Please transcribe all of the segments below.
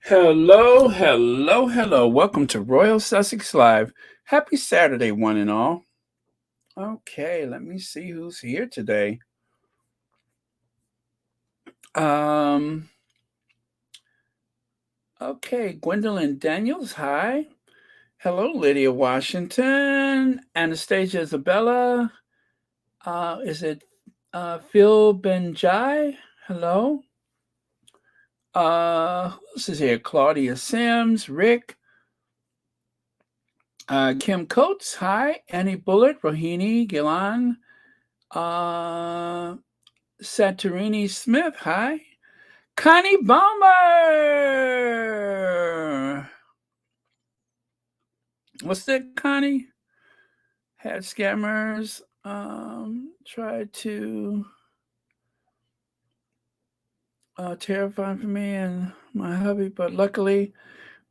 Hello, hello, hello. Welcome to Royal Sussex Live. Happy Saturday, one and all. Okay, let me see who's here today. Um, okay, Gwendolyn Daniels, hi. Hello, Lydia Washington, Anastasia Isabella. Is it Phil Benjai? Hello. Who else is here? Claudia Sims, Rick, Kim Coates, hi. Annie Bullard, Rohini, Gilan, Santorini Smith, hi. Connie Bomber. What's that, Connie? Had scammers tried to terrify for me and my hubby, but luckily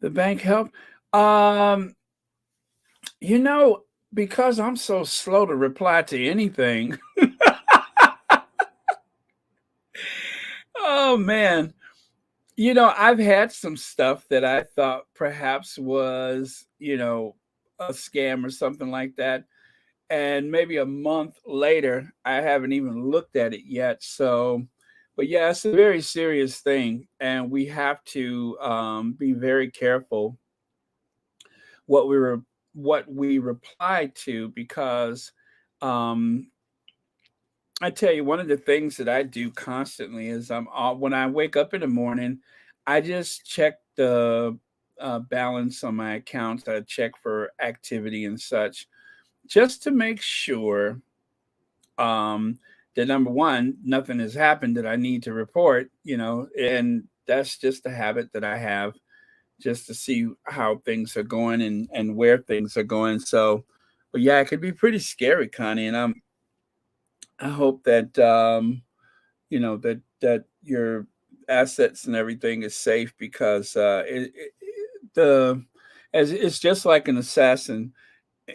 the bank helped. Um, you know, because I'm so slow to reply to anything. Oh man. I've had some stuff that I thought perhaps was, a scam or something like that. And maybe a month later, I haven't even looked at it yet. So, but yeah, it's a very serious thing. And we have to be very careful what we were what we reply to because um, I tell you, one of the things that I do constantly is when I wake up in the morning, I just check the balance on my accounts. I check for activity and such, just to make sure um, that number one, nothing has happened that I need to report. And that's just a habit that I have, just to see how things are going and where things are going. So, but yeah, it could be pretty scary, Connie, and I hope that that your assets and everything is safe because the as it's just like an assassin.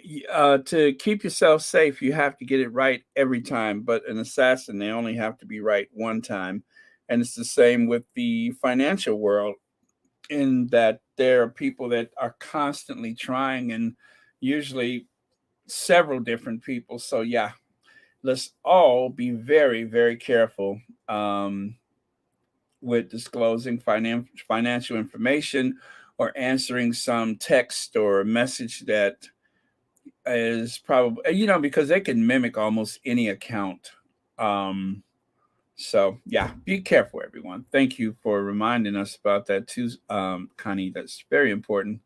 To keep yourself safe, you have to get it right every time. But an assassin, they only have to be right one time, and it's the same with the financial world. In that there are people that are constantly trying, and usually several different people. So yeah, let's all be very, very careful with disclosing financial information or answering some text or message that is probably, because they can mimic almost any account. Um, so yeah, be careful, everyone. Thank you for reminding us about that too, Connie. That's very important.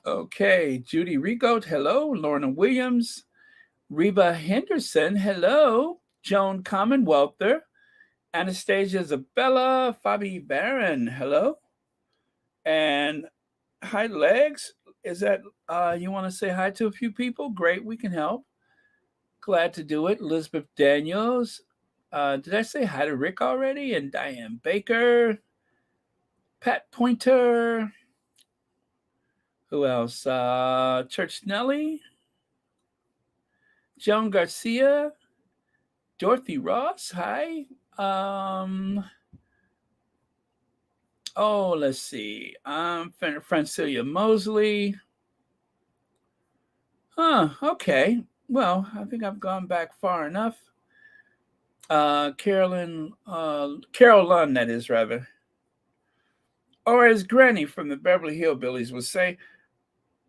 Okay, Judy Rigo, hello. Lorna Williams, Reba Henderson, hello. Joan Commonwealther, Anastasia Isabella, Fabi Barron, hello. And hi, Legs. Is that you want to say hi to a few people? Great, we can help. Glad to do it. Elizabeth Daniels. Did I say hi to Rick already? And Diane Baker, Pat Pointer. Who else? Church Nelly, Joan Garcia, Dorothy Ross. Hi. Um, oh, let's see. Francilia Mosley. Huh. Okay. Well, I think I've gone back far enough. Carol Lunn, that is rather. Or as Granny from the Beverly Hillbillies would say,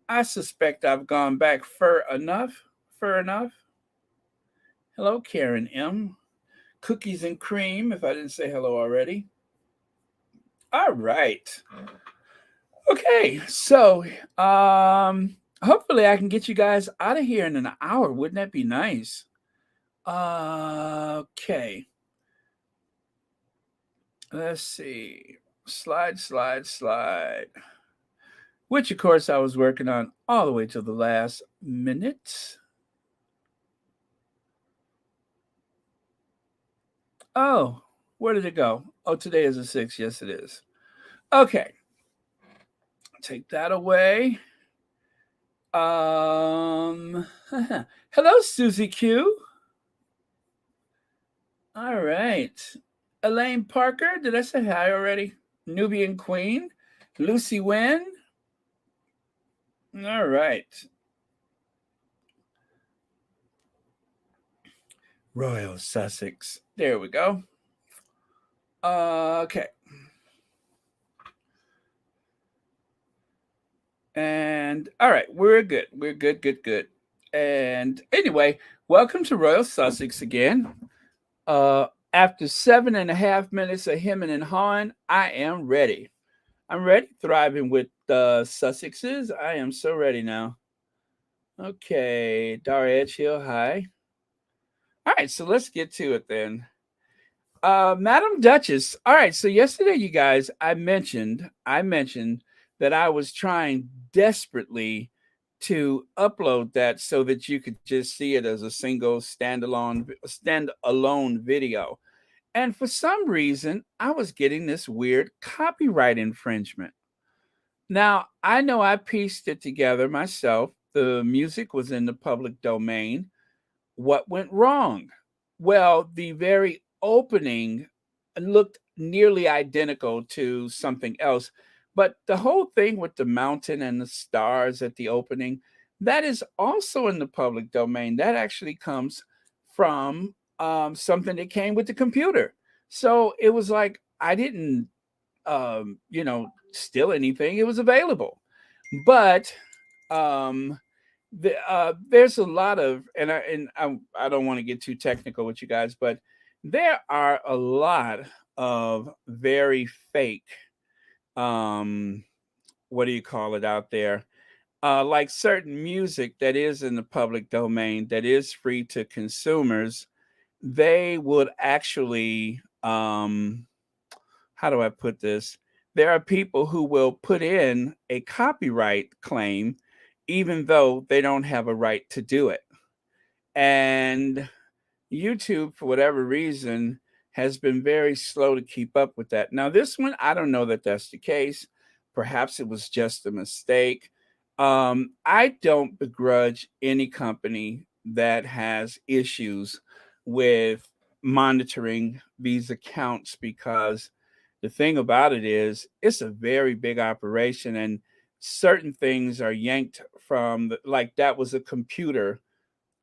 I suspect I've gone back fur enough. Fur enough. Hello, Karen M. Cookies and cream, if I didn't say hello already. All right. Okay, so hopefully I can get you guys out of here in an hour. Wouldn't that be nice? Okay. Let's see. Slide, slide, slide. Which of course I was working on all the way to the last minute. Oh, where did it go? Oh, today is the 6th. Yes, it is. Okay. Take that away. Um, hello, Susie Q. All right. Elaine Parker, did I say hi already? Nubian Queen, Lucy Wynn. All right. Royal Sussex. There we go. Okay. And all right, we're good. We're good, good, good. And anyway, welcome to Royal Sussex again. After 7.5 minutes of hemming and hawing, I am ready. I'm ready. Thriving with the Sussexes. I am so ready now. Okay, Daria Edgehill, hi. All right, so let's get to it then. Madam Duchess. All right, so yesterday, you guys, I mentioned that I was trying desperately to upload that so that you could just see it as a single standalone video. And for some reason, I was getting this weird copyright infringement. Now, I know I pieced it together myself. The music was in the public domain. What went wrong? Well, the very opening looked nearly identical to something else, but the whole thing with the mountain and the stars at the opening, that is also in the public domain. That actually comes from something that came with the computer. So it was like I didn't, steal anything. It was available, but um, there's a lot of and I don't want to get too technical with you guys, but there are a lot of very fake um what do you call it out there, like certain music that is in the public domain that is free to consumers. They would actually how do I put this? There are people who will put in a copyright claim even though they don't have a right to do it. And YouTube, for whatever reason, has been very slow to keep up with that. Now, this one, I don't know that that's the case. Perhaps it was just a mistake. I don't begrudge any company that has issues with monitoring these accounts, because the thing about it is it's a very big operation, and certain things are yanked from like that was a computer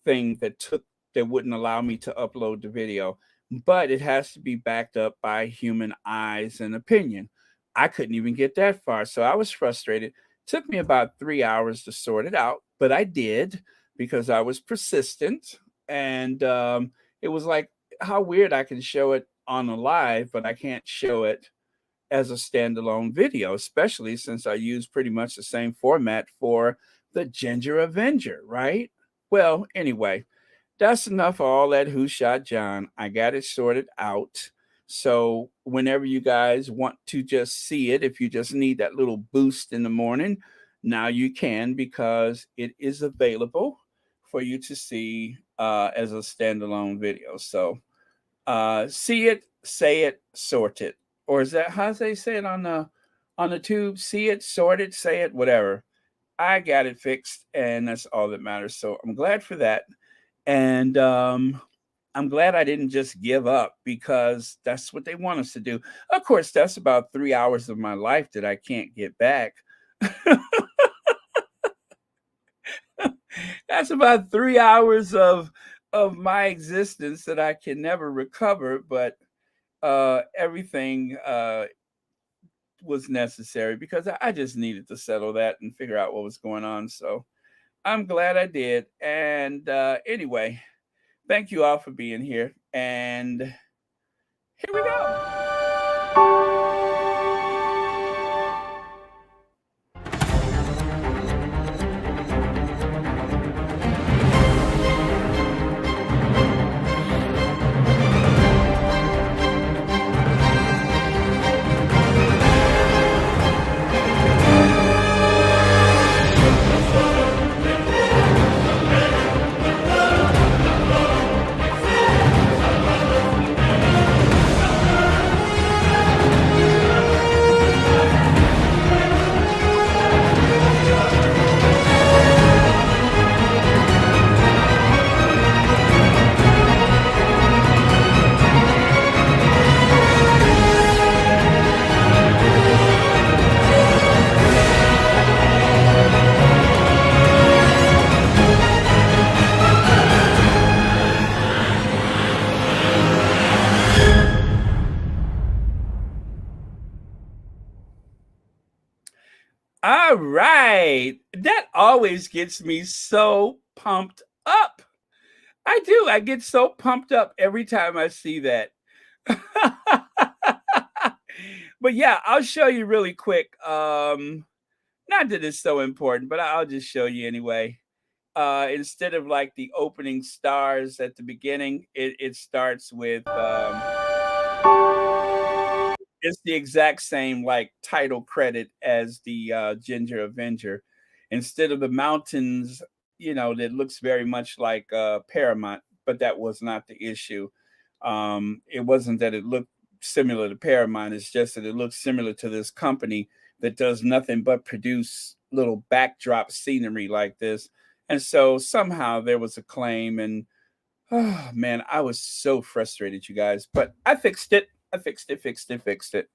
thing that wouldn't allow me to upload the video, but it has to be backed up by human eyes and opinion. I couldn't even get that far, so I was frustrated. Took me about 3 hours to sort it out, but I did because I was persistent. And it was like, how weird, I can show it on a live, but I can't show it as a standalone video, especially since I use pretty much the same format for the Ginger Avenger, right? Well, anyway, that's enough of all that Who Shot John. I got it sorted out. So whenever you guys want to just see it, if you just need that little boost in the morning, now you can, because it is available for you to see as a standalone video. So see it, say it, sort it. Or is that how they say it on the tube? See it, sort it, say it, whatever. I got it fixed, and that's all that matters. So I'm glad for that. And I'm glad I didn't just give up, because that's what they want us to do. Of course, that's about 3 hours of my life that I can't get back. That's about 3 hours of my existence that I can never recover. But everything was necessary, because I just needed to settle that and figure out what was going on. So I'm glad I did. And anyway, thank you all for being here. And here we go. right. That always gets me so pumped up. I do. I get so pumped up every time I see that. But yeah, I'll show you really quick. Not that it's so important, but I'll just show you anyway. Instead of like the opening stars at the beginning, it starts with it's the exact same like title credit as the Ginger Avenger. Instead of the mountains, that looks very much like Paramount, but that was not the issue. It wasn't that it looked similar to Paramount, it's just that it looks similar to this company that does nothing but produce little backdrop scenery like this. And so somehow there was a claim, and oh man, I was so frustrated, you guys, but I fixed it. I fixed it, fixed it, fixed it.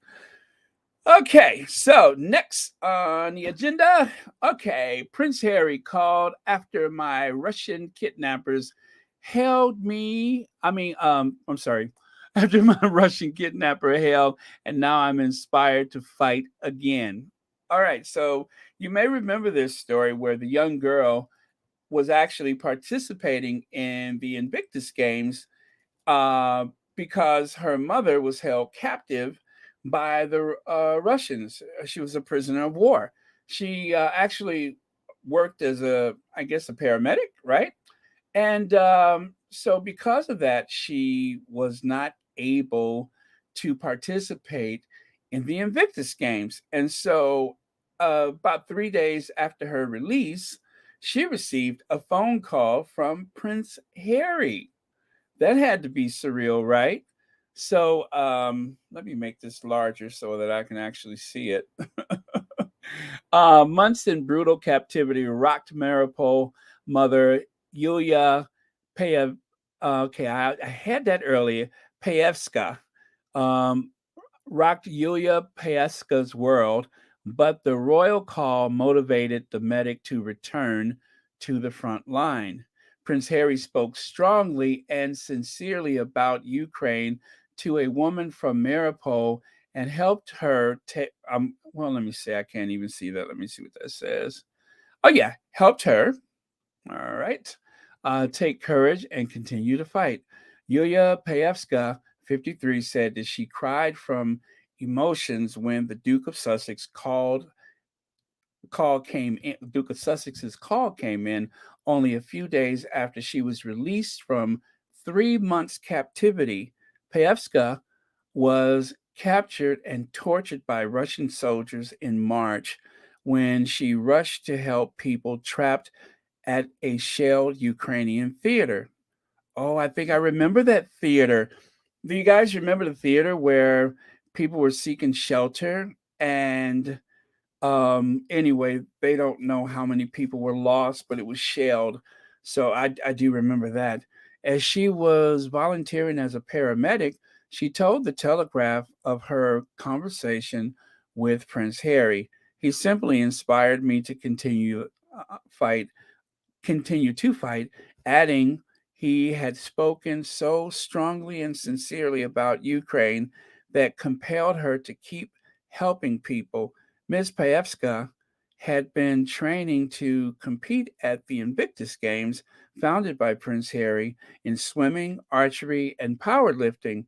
Okay, so next on the agenda. Okay, Prince Harry called after my Russian kidnappers held me. I'm sorry. After my Russian kidnapper held, and now I'm inspired to fight again. All right, so you may remember this story where the young girl was actually participating in the Invictus Games uh, because her mother was held captive by the Russians. She was a prisoner of war. She actually worked as I guess, a paramedic, right? And so, because of that, she was not able to participate in the Invictus Games. And so, about 3 days after her release, she received a phone call from Prince Harry. That had to be surreal, right? So, let me make this larger so that I can actually see it. Months in brutal captivity rocked Maripol mother Yulia Payev. Okay, I had that earlier. Payevska. Um, rocked Yulia Payeska's world, but the royal call motivated the medic to return to the front line. Prince Harry spoke strongly and sincerely about Ukraine to a woman from Maripol and helped her take. Well, let me see. I can't even see that. Let me see what that says. Oh, yeah. Helped her. All right. Take courage and continue to fight. Yulia Payevska, 53, said that she cried from emotions when the Duke of Sussex call came in. Duke of Sussex's call came in only a few days after she was released from 3 months captivity. Payevska was captured and tortured by Russian soldiers in March when she rushed to help people trapped at a shelled Ukrainian theater. Oh, I think I remember that theater. Do you guys remember the theater where people were seeking shelter? And anyway, they don't know how many people were lost, but it was shelled. So I do remember that. As she was volunteering as a paramedic, she told the Telegraph of her conversation with Prince Harry. He simply inspired me to fight continue to fight, adding he had spoken so strongly and sincerely about Ukraine that compelled her to keep helping people. Ms. Paevska had been training to compete at the Invictus Games, founded by Prince Harry, in swimming, archery, and powerlifting.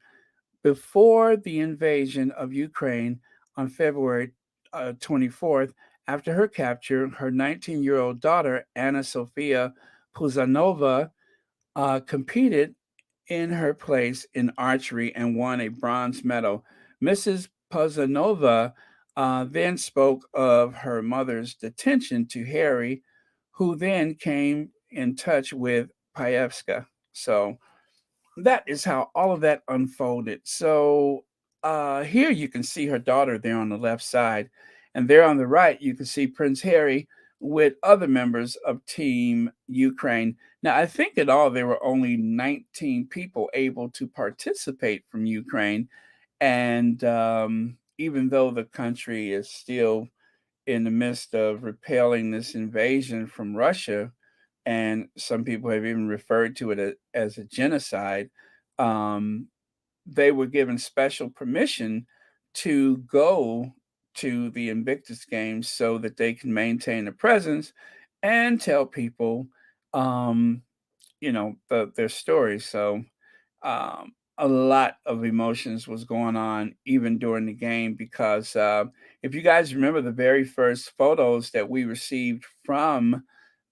Before the invasion of Ukraine on February 24th, after her capture, her 19-year-old daughter, Anna Sofia Puzanova, competed in her place in archery and won a bronze medal. Mrs. Puzanova then spoke of her mother's detention to Harry, who then came in touch with Paevska. So, that is how all of that unfolded. So here you can see her daughter there on the left side, and there on the right you can see Prince Harry with other members of Team Ukraine. Now, I think in all there were only 19 people able to participate from Ukraine, and even though the country is still in the midst of repelling this invasion from Russia, and some people have even referred to it as a genocide. Um, they were given special permission to go to the Invictus Games so that they can maintain a presence and tell people, um, their stories. So a lot of emotions was going on even during the game because if you guys remember the very first photos that we received from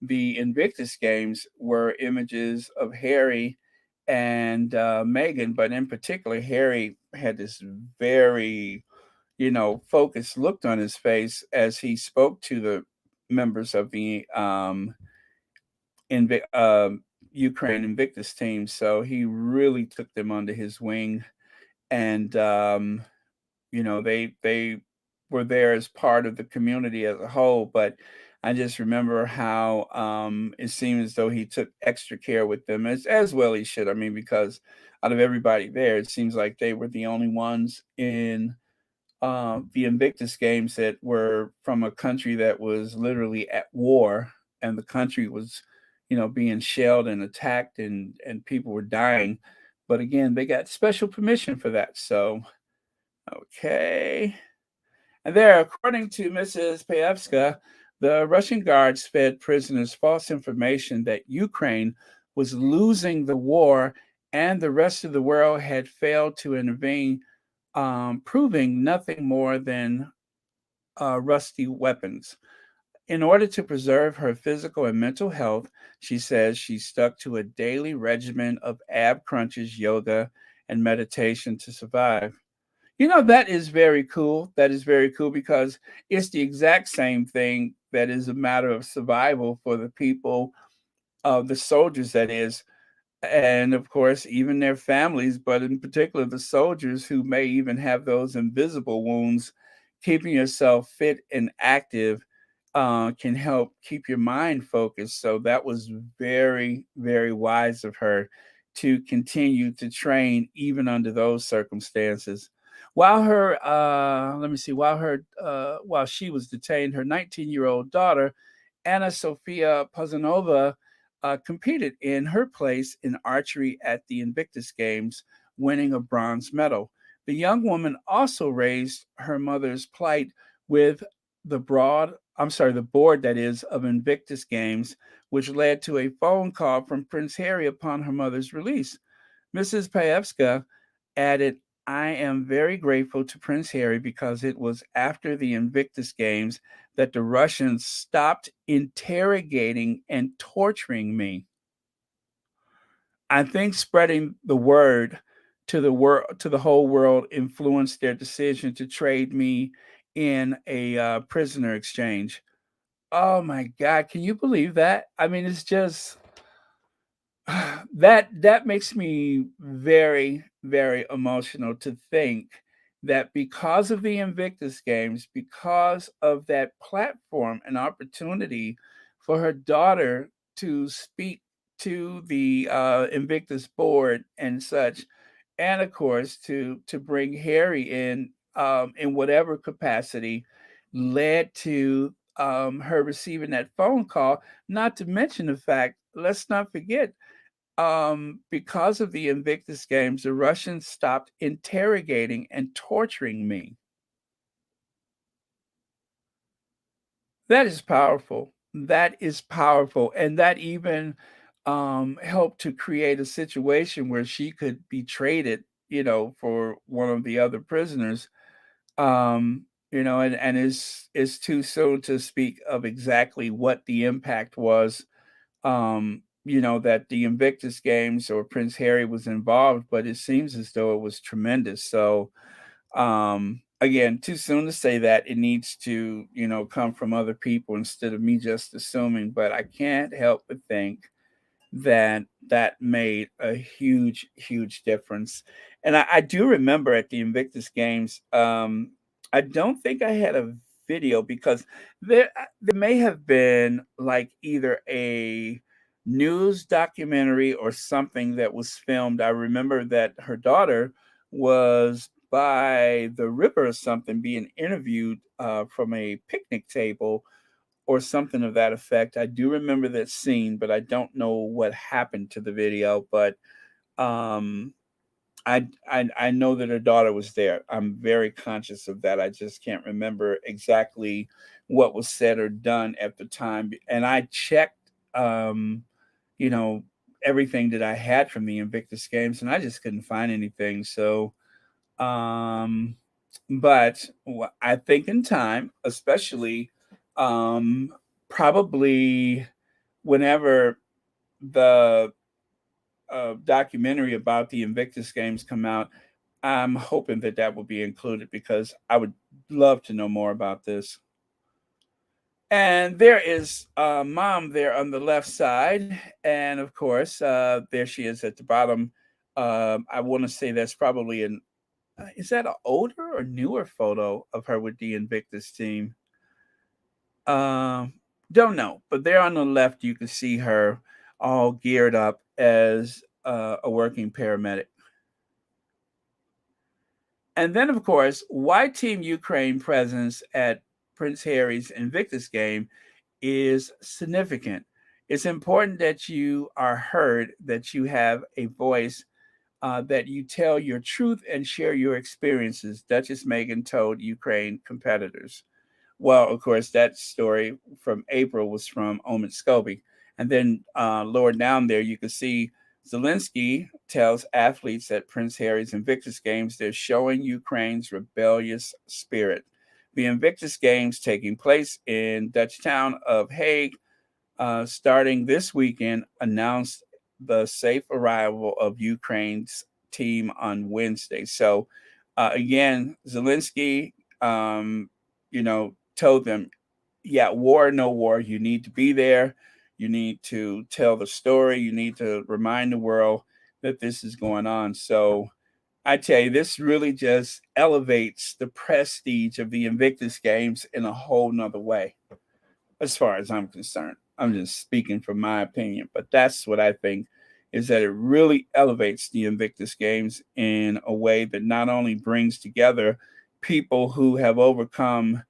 the Invictus Games were images of Harry and Meghan, but in particular, Harry had this very, focused look on his face as he spoke to the members of the Ukraine Invictus team. So he really took them under his wing, and they were there as part of the community as a whole. But I just remember how it seemed as though he took extra care with them, as well he should. I mean, because out of everybody there, it seems like they were the only ones in the Invictus Games that were from a country that was literally at war, and the country was, being shelled and attacked, and people were dying. But again, they got special permission for that. So, okay. And there, according to Mrs. Payevska, the Russian guards fed prisoners false information that Ukraine was losing the war and the rest of the world had failed to intervene, proving nothing more than rusty weapons. In order to preserve her physical and mental health, she says she stuck to a daily regimen of ab crunches, yoga, and meditation to survive. That is very cool. That is very cool because it's the exact same thing that is a matter of survival for the people, the soldiers, that is, and of course, even their families, but in particular, the soldiers who may even have those invisible wounds. Keeping yourself fit and active can help keep your mind focused. So that was very, very wise of her to continue to train even under those circumstances. While she was detained, her 19-year-old daughter, Anna Sofia Pazanova, competed in her place in archery at the Invictus Games, winning a bronze medal. The young woman also raised her mother's plight with the board that is of Invictus Games, which led to a phone call from Prince Harry upon her mother's release. Mrs. Paevska added, I am very grateful to Prince Harry because it was after the Invictus Games that the Russians stopped interrogating and torturing me. I think spreading the word to the whole world influenced their decision to trade me in a prisoner exchange. Oh my God, can you believe that? I mean, it's just that makes me very, very emotional to think that because of the Invictus Games, because of that platform and opportunity for her daughter to speak to the Invictus board and such, and of course to bring Harry in whatever capacity, led to her receiving that phone call. Not to mention the fact, let's not forget, because of the Invictus Games, the Russians stopped interrogating and torturing me. That is powerful. That is powerful. And that even helped to create a situation where she could be traded, for one of the other prisoners. And it's too soon to speak of exactly what the impact was, that the Invictus Games or Prince Harry was involved, but it seems as though it was tremendous. So, again, too soon to say that. It needs to, come from other people instead of me just assuming, but I can't help but think that that made a huge, huge difference. And I do remember at the Invictus Games, I don't think I had a video because there may have been like either a news documentary or something that was filmed. I remember that her daughter was by the river or something being interviewed from a picnic table or something of that effect. I do remember that scene, but I don't know what happened to the video. But um, I know that her daughter was there. I'm very conscious of that. I just can't remember exactly what was said or done at the time. And I checked, um, you know, everything that I had from the Invictus Games, and I just couldn't find anything. So, um, but I think in time, especially, um, probably whenever the documentary about the Invictus Games come out, I'm hoping that that will be included because I would love to know more about this. And there is mom there on the left side, and of course, there she is at the bottom. I want to say that's probably an is that an older or newer photo of her with the Invictus team? Um, don't know, but there on the left, you can see her all geared up as a working paramedic. And then, of course, why Team Ukraine presence at Prince Harry's Invictus game is significant. It's important that you are heard, that you have a voice, that you tell your truth and share your experiences, Duchess Meghan told Ukraine competitors. Well, of course, that story from April was from Omid Scobie. And then lower down there, you can see Zelensky tells athletes at Prince Harry's Invictus Games they're showing Ukraine's rebellious spirit. The Invictus Games taking place in Dutch town of Hague starting this weekend, announced the safe arrival of Ukraine's team on Wednesday. So, again, Zelensky, told them, yeah, war or no war, you need to be there. You need to tell the story. You need to remind the world that this is going on. So, I tell you, this really just elevates the prestige of the Invictus Games in a whole nother way as far as I'm concerned. I'm just speaking from my opinion, but that's what I think is that it really elevates the Invictus Games in a way that not only brings together people who have overcome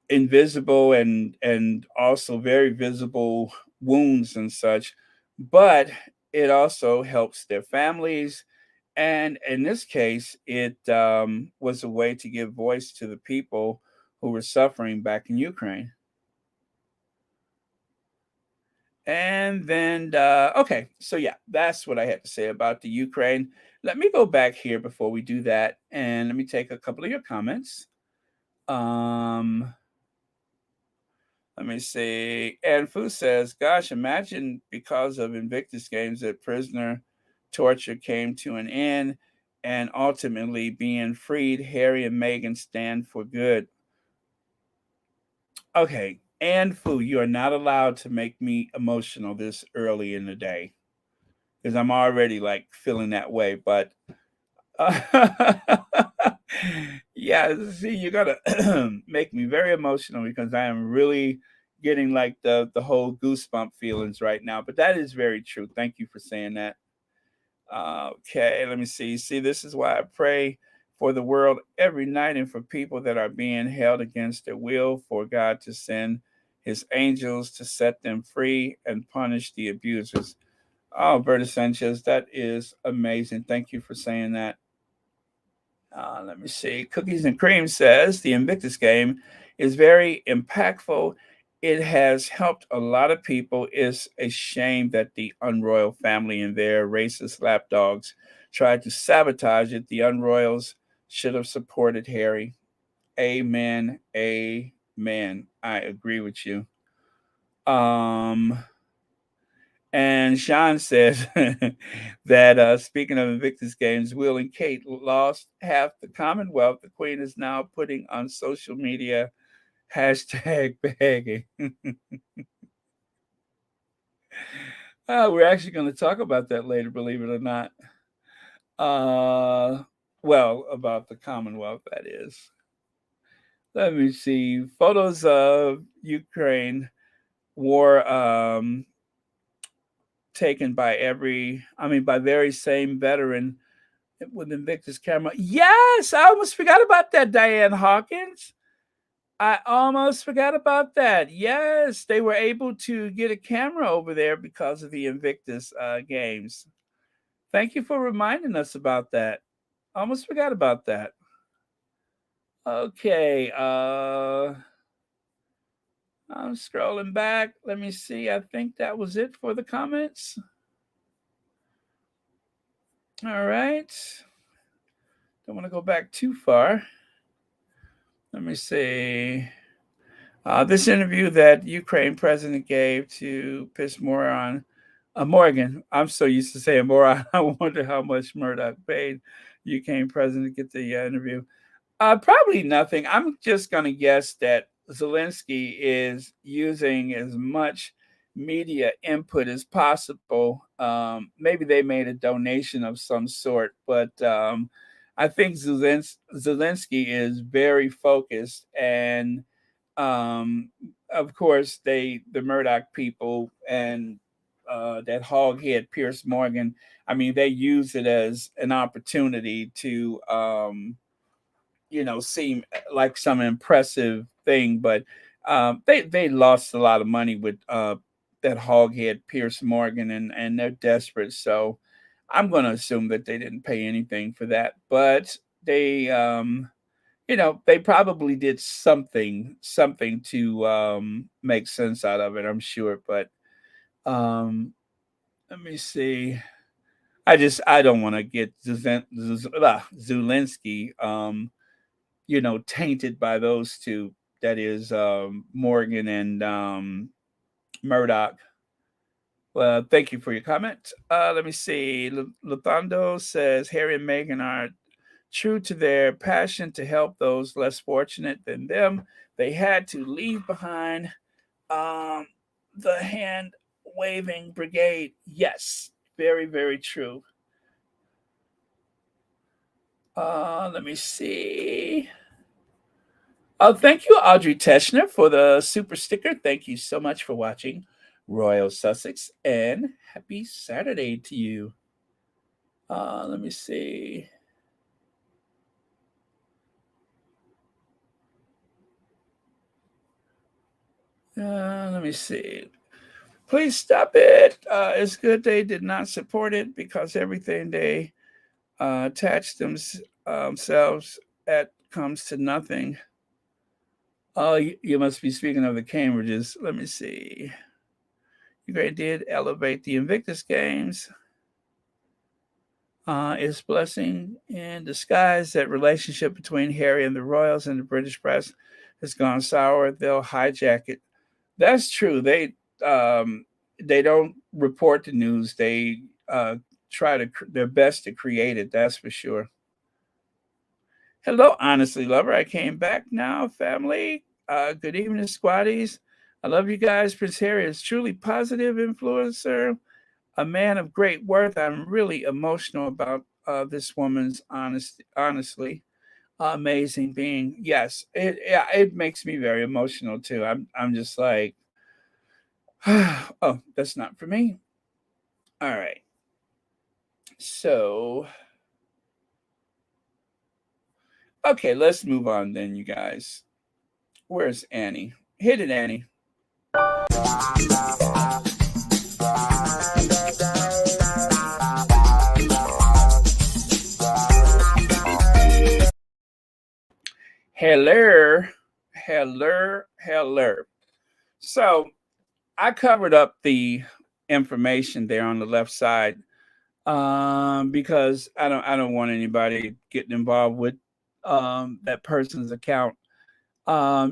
invisible and also very visible wounds and such, but it also helps their families. And in this case, it was a way to give voice to the people who were suffering back in Ukraine. And then, okay, so yeah, that's what I had to say about the Ukraine. Let me go back here before we do that, and let me take a couple of your comments. Um, Let me see. And Fu says, "Gosh, imagine because of Invictus Games that prisoner torture came to an end, and ultimately being freed. Harry and Meghan stand for good." Okay, and Fu, you are not allowed to make me emotional this early in the day because I'm already like feeling that way. But uh, yeah, see, you're gonna make me very emotional because I am really getting like the whole goosebump feelings right now. But that is very true. Thank you for saying that. Okay, let me see. See, this is why I pray for the world every night and for people that are being held against their will, for God to send his angels to set them free and punish the abusers. Oh, Berta Sanchez, that is amazing. Thank you for saying that. Let me see. Cookies and Cream says the Invictus game is very impactful. It has helped a lot of people. It's a shame that the Unroyal family and their racist lapdogs tried to sabotage it. The Unroyals should have supported Harry. Amen. Amen. I agree with you. Um, And Sean says that speaking of Invictus Games, Will and Kate lost half the Commonwealth. The Queen is now putting on social media hashtag begging. We're actually going to talk about that later, believe it or not. Uh, well, about the Commonwealth, that is. Let me see. Photos of Ukraine war taken by by very same veteran with Invictus camera. Yes, I almost forgot about that, Diane Hawkins. I almost forgot about that. Yes, they were able to get a camera over there because of the Invictus games. Thank you for reminding us about that. Almost forgot about that. Okay, I'm scrolling back. Let me see. I think that was it for the comments. All right. Don't want to go back too far. Let me see. This interview that Ukraine president gave to piss Moron, Morgan. I'm so used to saying Moron. I wonder how much Murdoch paid Ukraine president to get the interview. Probably nothing. I'm just going to guess that Zelensky is using as much media input as possible. Maybe they made a donation of some sort, but I think Zelensky is very focused, and of course, the Murdoch people and that hoghead Pierce Morgan. I mean, they use it as an opportunity to seem like some impressive thing, but they lost a lot of money with that hoghead Pierce Morgan, and they're desperate. So I'm going to assume that they didn't pay anything for that, but they probably did something to make sense out of it. I'm sure, but um, let me see. I don't want to get Zelensky tainted by those two. That is Morgan and Murdoch. Well, thank you for your comment. Let me see. Luthando says Harry and Meghan are true to their passion to help those less fortunate than them. They had to leave behind um, the hand waving brigade. Yes, very, very true. Let me see. Thank you, Audrey Teschner, for the super sticker. Thank you so much for watching Royal Sussex, and happy Saturday to you. Let me see. Let me see. Please stop it. It's good they did not support it because everything they attach themselves at comes to nothing. Oh, you must be speaking of the Cambridges. Let me see. Ukraine did elevate the Invictus Games. Its blessing in disguise. That relationship between Harry and the royals and the British press has gone sour. They'll hijack it. That's true. They don't report the news. They try their best to create it. That's for sure. Hello, honestly lover. I came back now, family. Good evening, squaddies. I love you guys. Prince Harry is truly positive influencer, a man of great worth. I'm really emotional about this woman's honesty. Honestly, amazing being. Yes, it makes me very emotional too. I'm just like, oh, that's not for me. All right. So, okay, let's move on then, you guys. Where's Annie? Hit it, Annie. Hello, hello. So I covered up the information there on the left side because I don't want anybody getting involved with that person's account.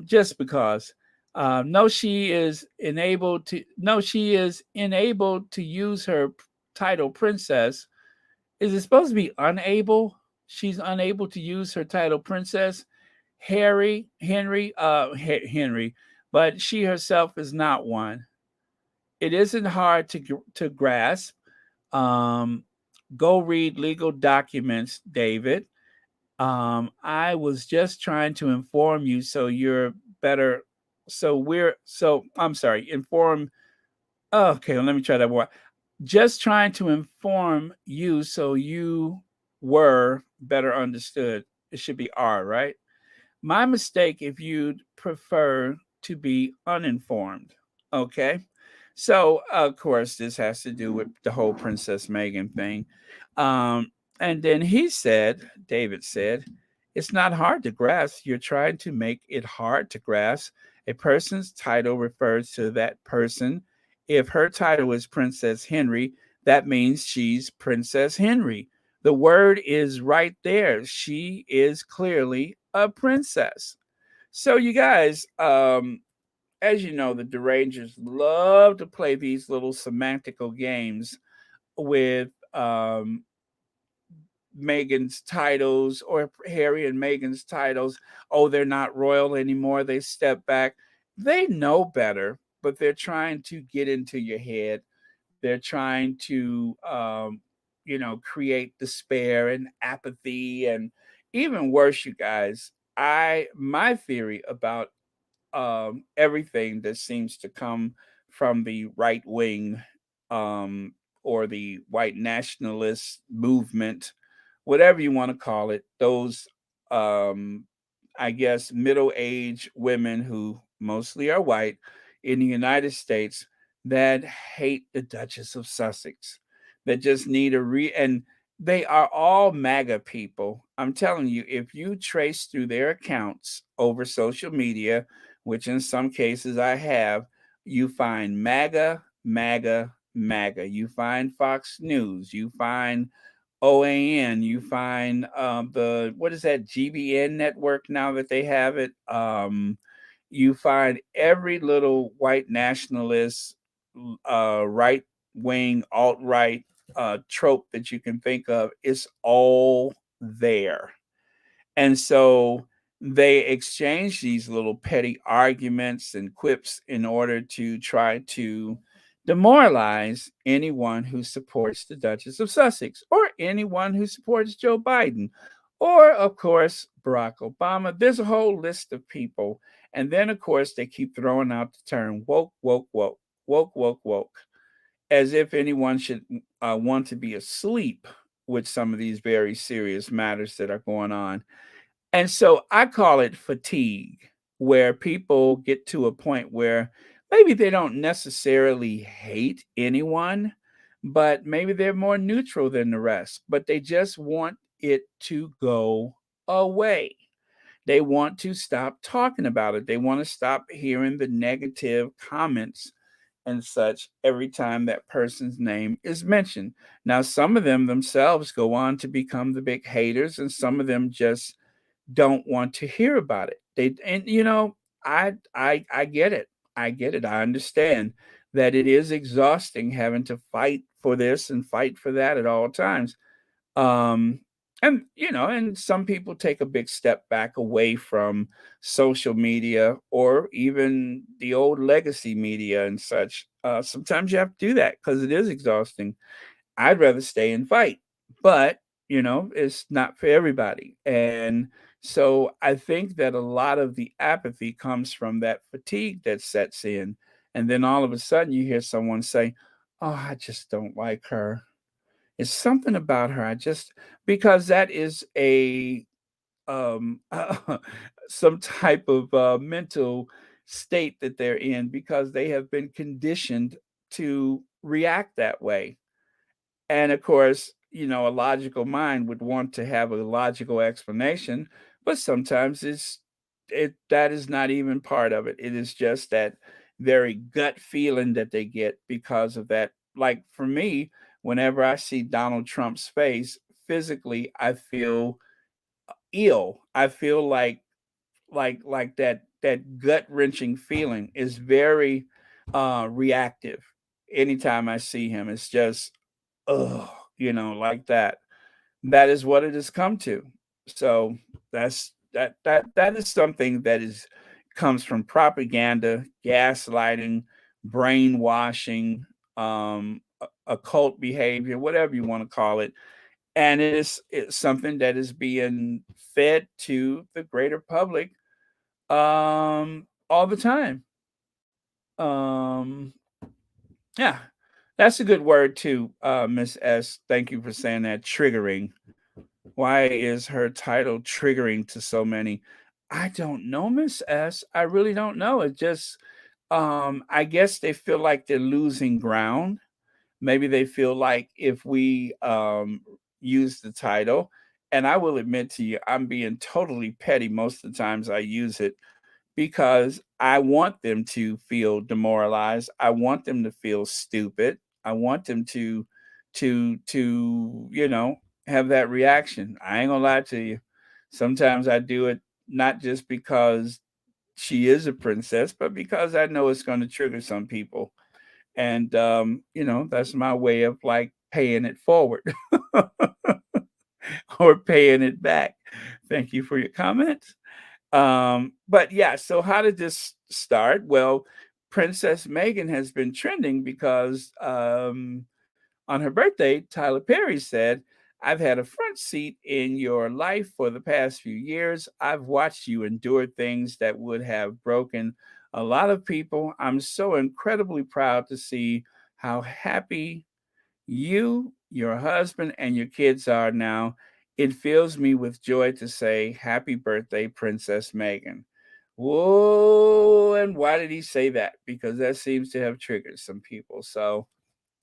Just because. No, she is enabled to. No, she is enabled to use her title princess. Is it supposed to be unable? She's unable to use her title princess. Henry, but she herself is not one. It isn't hard to grasp. Um, go read legal documents, David. I was just trying to inform you so you're better. I'm sorry, inform. Oh, okay, well, let me try that one. Just trying to inform you so you were better understood. It should be R, right? My mistake if you'd prefer to be uninformed. Okay. So, of course, this has to do with the whole Princess Meghan thing. Um, and then David said, it's not hard to grasp. You're trying to make it hard to grasp. A person's title refers to that person. If her title is Princess Henry, that means she's Princess Henry. The word is right there. She is clearly a princess. So, you guys, as you know, the Derangers love to play these little semantical games with Meghan's titles or Harry and Meghan's titles. Oh, they're not royal anymore. They step back. They know better, but they're trying to get into your head. They're trying to, create despair and apathy, and even worse, you guys. My theory about everything that seems to come from the right wing, um, or the white nationalist movement, whatever you want to call it, those, um, I guess, middle aged women who mostly are white in the United States that hate the Duchess of Sussex, that just need and they are all MAGA people. I'm telling you, if you trace through their accounts over social media, which in some cases I have, you find MAGA, MAGA, MAGA. You find Fox News. You find OAN. You find what is that, GBN network now that they have it. You find every little white nationalist, right wing, alt right trope that you can think of. It's all there. And so they exchange these little petty arguments and quips in order to try to demoralize anyone who supports the Duchess of Sussex or anyone who supports Joe Biden or, of course, Barack Obama. There's a whole list of people. And then, of course, they keep throwing out the term woke, woke, woke, woke, woke, woke, as if anyone should want to be asleep with some of these very serious matters that are going on. And so I call it fatigue, where people get to a point where maybe they don't necessarily hate anyone, but maybe they're more neutral than the rest, but they just want it to go away. They want to stop talking about it. They want to stop hearing the negative comments and such every time that person's name is mentioned. Now, some of them themselves go on to become the big haters, and some of them just don't want to hear about it. I get it. I get it. I understand that it is exhausting having to fight for this and fight for that at all times. Um, and some people take a big step back away from social media or even the old legacy media and such. Sometimes you have to do that because it is exhausting. I'd rather stay and fight, but it's not for everybody. And so I think that a lot of the apathy comes from that fatigue that sets in. And then all of a sudden you hear someone say, "Oh, I just don't like her. It's something about her. I just," because that is a um some type of mental state that they're in because they have been conditioned to react that way. And of course, a logical mind would want to have a logical explanation, but sometimes that is not even part of it. It is just that very gut feeling that they get because of that. Like for me, whenever I see Donald Trump's face, physically I feel ill. I feel like that gut wrenching feeling is very reactive. Anytime I see him, it's just ugh, like that. That is what it has come to. So that is something that is comes from propaganda, gaslighting, brainwashing, occult behavior, whatever you want to call it. And it's something that is being fed to the greater public all the time. Um yeah. That's a good word too, Miss S. Thank you for saying that. Triggering. Why is her title triggering to so many? I don't know, Miss S. I really don't know. It just I guess they feel like they're losing ground. Maybe they feel like if we use the title, and I will admit to you, I'm being totally petty most of the times I use it because I want them to feel demoralized. I want them to feel stupid. I want them to have that reaction. I ain't gonna lie to you. Sometimes I do it not just because she is a princess, but because I know it's going to trigger some people. And that's my way of like paying it forward or paying it back. Thank you for your comments. But yeah, so how did this start? Well, Princess Meghan has been trending because on her birthday, Tyler Perry said, "I've had a front seat in your life for the past few years. I've watched you endure things that would have broken a lot of people. I'm so incredibly proud to see how happy you, your husband, and your kids are now. It fills me with joy to say happy birthday, Princess Meghan." Whoa, and why did he say that? Because that seems to have triggered some people. So,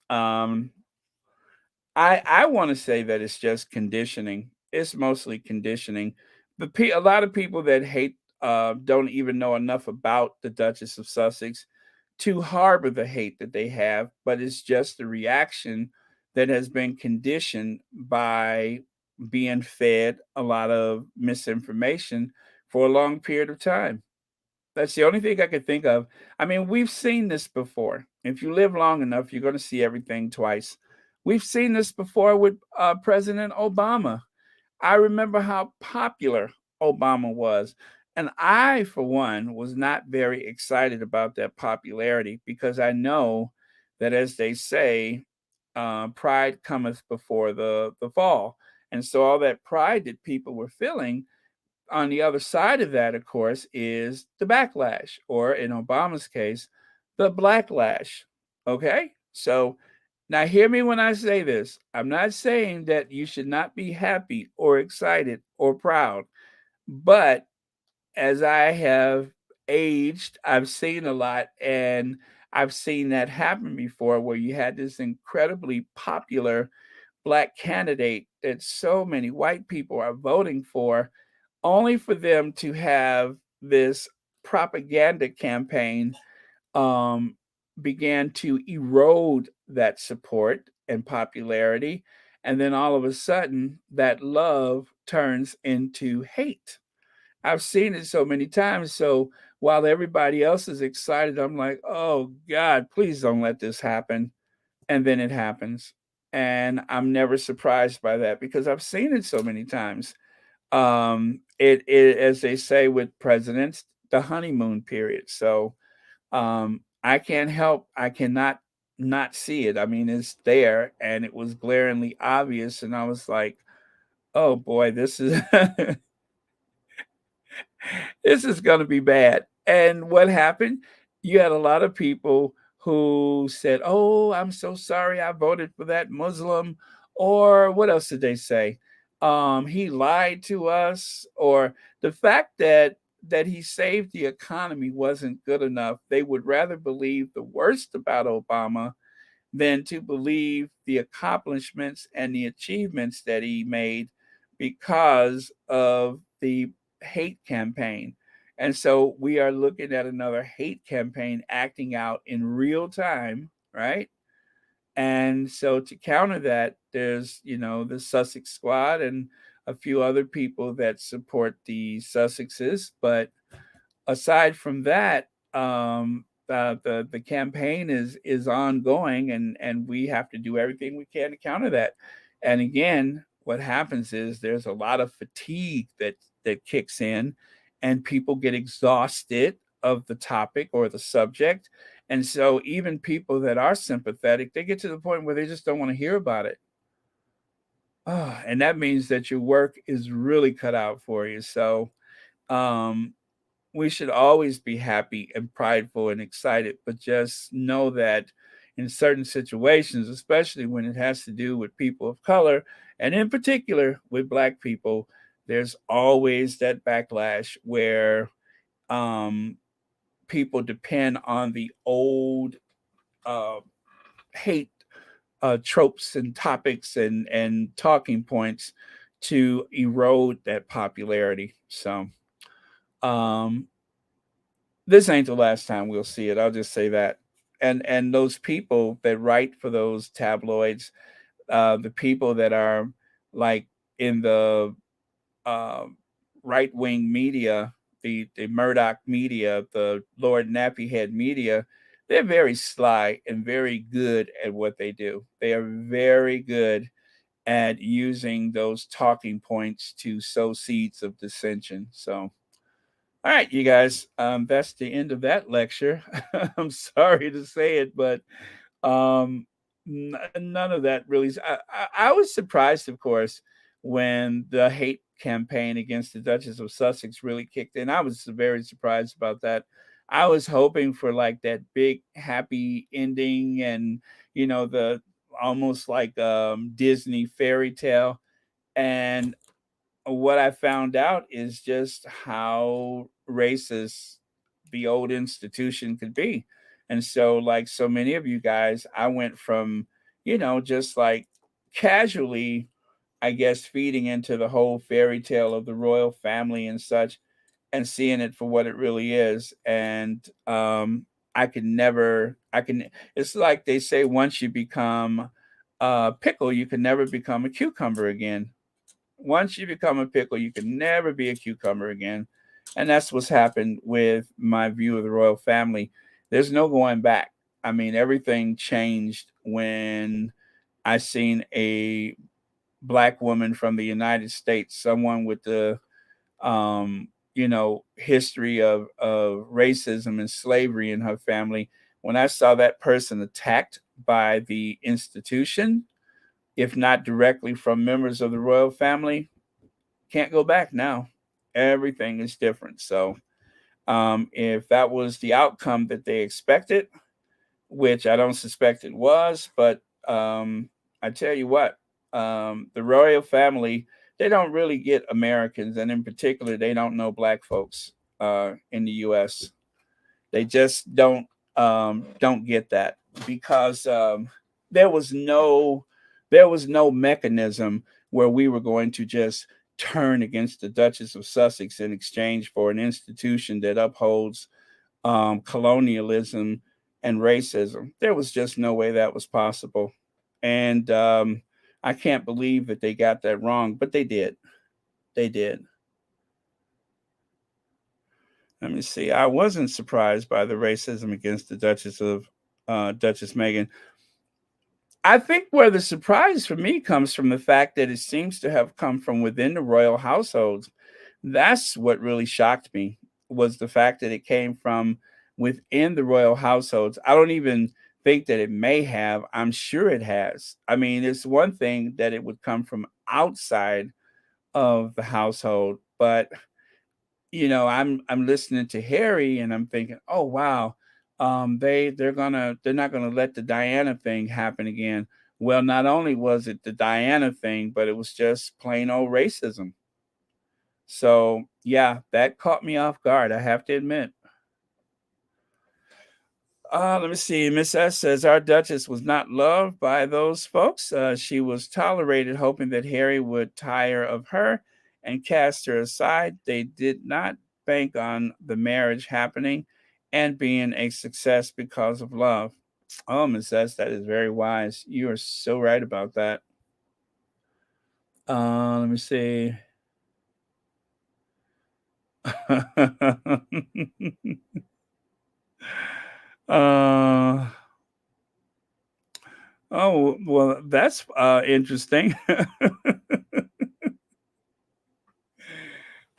um, I want to say that it's just conditioning. It's mostly conditioning. A lot of people that hate don't even know enough about the Duchess of Sussex to harbor the hate that they have, but it's just the reaction that has been conditioned by being fed a lot of misinformation for a long period of time. That's the only thing I could think of. I mean, we've seen this before. If you live long enough, you're going to see everything twice. We've seen this before with President Obama. I remember how popular Obama was. And I, for one, was not very excited about that popularity because I know that, as they say, pride cometh before the fall. And so all that pride that people were feeling on the other side of that, of course, is the backlash, or in Obama's case, the blacklash. Okay? So now hear me when I say this. I'm not saying that you should not be happy or excited or proud, but as I have aged, I've seen a lot, and I've seen that happen before where you had this incredibly popular black candidate that so many white people are voting for, only for them to have this propaganda campaign um, began to erode that support and popularity. And then all of a sudden, that love turns into hate. I've seen it so many times. So while everybody else is excited, I'm like, oh God, please don't let this happen. And then it happens. And I'm never surprised by that because I've seen it so many times. It as they say with presidents, the honeymoon period. So I can't help, I cannot not see it. I mean, it's there and it was glaringly obvious, and I was like, oh boy, this is this is going to be bad. And what happened? You had a lot of people who said, "Oh, I'm so sorry I voted for that Muslim," or what else did they say? He lied to us, or the fact that he saved the economy wasn't good enough. They would rather believe the worst about Obama than to believe the accomplishments and the achievements that he made because of the hate campaign. And so we are looking at another hate campaign acting out in real time, right? And so to counter that, there's, the Sussex squad and a few other people that support the Sussexes. But aside from that, the campaign is ongoing, and we have to do everything we can to counter that. And again, what happens is there's a lot of fatigue that kicks in, and people get exhausted of the topic or the subject. And so even people that are sympathetic, they get to the point where they just don't want to hear about it. And that means that your work is really cut out for you. So um, we should always be happy and prideful and excited, but just know that in certain situations, especially when it has to do with people of color, and in particular with Black people, there's always that backlash where um, people depend on the old uh, hate tropes and topics and talking points to erode that popularity. So um, this ain't the last time we'll see it. I'll just say that. And those people that write for those tabloids, the people that are like in the uh, right wing media, the Murdoch media, the Lord Nappyhead media, they're very sly and very good at what they do. They are very good at using those talking points to sow seeds of dissension. So, all right, you guys, that's the end of that lecture. I'm sorry to say it, but um, none of that really. I was surprised, of course, when the hate campaign against the Duchess of Sussex really kicked in. I was very surprised about that. I was hoping for like that big happy ending and the almost like Disney fairy tale. And what I found out is just how racist the old institution could be. And so, like so many of you guys, I went from, just like casually, I guess, feeding into the whole fairy tale of the royal family and such, and seeing it for what it really is. And it's like they say, once you become a pickle, you can never become a cucumber again. Once you become a pickle, you can never be a cucumber again. And that's what's happened with my view of the royal family. There's no going back. I mean, everything changed when I seen a black woman from the United States, someone with the history of racism and slavery in her family. When I saw that person attacked by the institution, if not directly from members of the royal family, can't go back now. Everything is different. So, if that was the outcome that they expected, which I don't suspect it was, but I tell you what, the royal family, they don't really get Americans, and in particular, they don't know black folks in the U.S. They just don't get that because there was no there was no mechanism where we were going to just turn against the Duchess of Sussex in exchange for an institution that upholds colonialism and racism. There was just no way that was possible, and I can't believe that they got that wrong, but they did. They did. Let me see. I wasn't surprised by the racism against the Duchess Meghan. I think where the surprise for me comes from the fact that it seems to have come from within the royal households. That's what really shocked me was the fact that it came from within the royal households. I don't even think that it may have. I'm sure it has. I mean, it's one thing that it would come from outside of the household, but I'm listening to Harry and I'm thinking, oh wow, they're not gonna let the Diana thing happen again. Well, not only was it the Diana thing, but it was just plain old racism. So yeah, that caught me off guard. I have to admit. Let me see. Miss S says our Duchess was not loved by those folks. She was tolerated, hoping that Harry would tire of her and cast her aside. They did not bank on the marriage happening and being a success because of love. Oh, Miss S, that is very wise. You are so right about that. Let me see. uh, oh, well, that's interesting.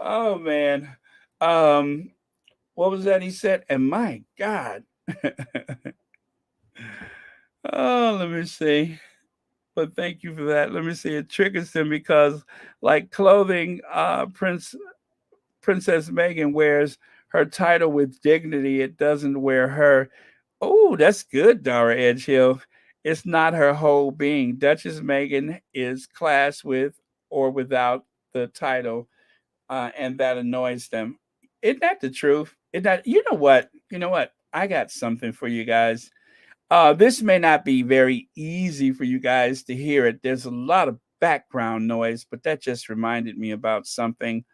Oh man. Um, what was that he said? And my God. Oh, let me see. But thank you for that. Let me see. It triggers them because, like clothing, Princess Meghan wears her title with dignity. It doesn't wear her. Oh, that's good, Dara Edgehill. It's not her whole being. Duchess Meghan is class with or without the title, and that annoys them. Isn't that the truth? That you know what? I got something for you guys. This may not be very easy for you guys to hear it. There's a lot of background noise, but that just reminded me about something.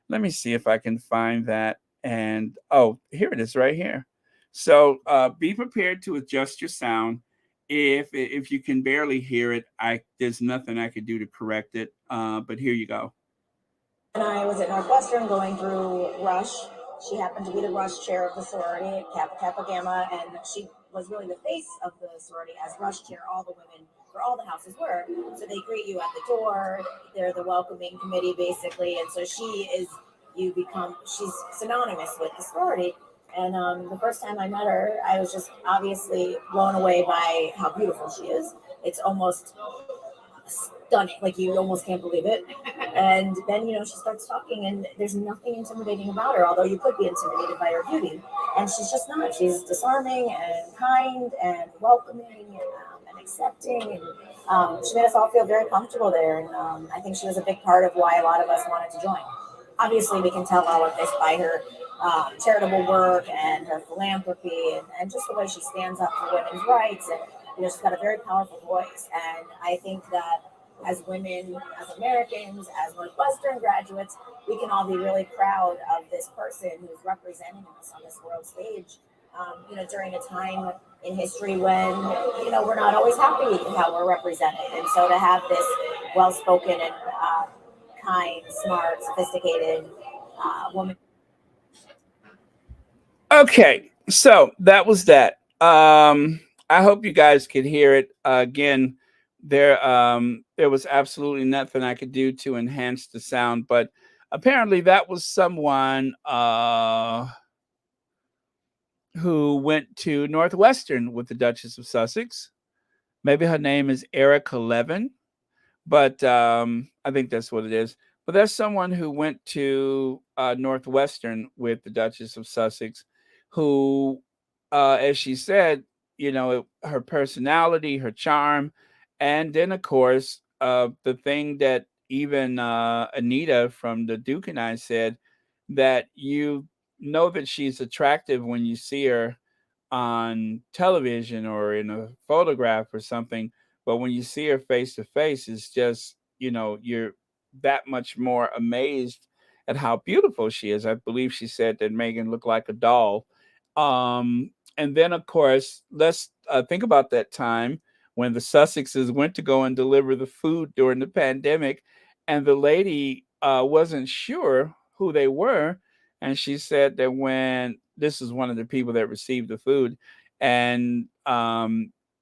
Let me see if I can find that. And oh, here it is right here. So be prepared to adjust your sound. If you can barely hear it, I there's nothing I could do to correct it. But here you go. And I was at Northwestern going through Rush. She happened to be the Rush chair of the sorority, Kappa Kappa Gamma, and she was really the face of the sorority as Rush chair. All the women for all the houses were. So they greet you at the door. They're the welcoming committee, basically. And so she's synonymous with the sorority. And the first time I met her, I was just obviously blown away by how beautiful she is. It's almost stunning. Like you almost can't believe it. And then, she starts talking, and there's nothing intimidating about her, although you could be intimidated by her beauty. And she's just not. She's disarming and kind and welcoming and accepting. And she made us all feel very comfortable there. And I think she was a big part of why a lot of us wanted to join. Obviously, we can tell all of this by her charitable work and her philanthropy and just the way she stands up for women's rights. And, she's got a very powerful voice. And I think that as women, as Americans, as Northwestern graduates, we can all be really proud of this person who's representing us on this world stage. During a time in history when we're not always happy how we're represented, and so to have this well-spoken and kind, smart, sophisticated woman. Okay, so that was that. I hope you guys could hear it. Again, there was absolutely nothing I could do to enhance the sound, but apparently that was someone who went to Northwestern with the Duchess of Sussex. Maybe her name is Erica Levin, but I think that's what it is. But there's someone who went to Northwestern with the Duchess of Sussex, who, as she said, her personality, her charm, and then of course the thing that even Anita from the Duke and I said, that you know that she's attractive when you see her on television or in a photograph or something, but when you see her face to face, it's just, you're that much more amazed at how beautiful she is. I believe she said that Meghan looked like a doll. And then, of course, let's think about that time when the Sussexes went to go and deliver the food during the pandemic, and the lady wasn't sure who they were. And she said that when this is one of the people that received the food, and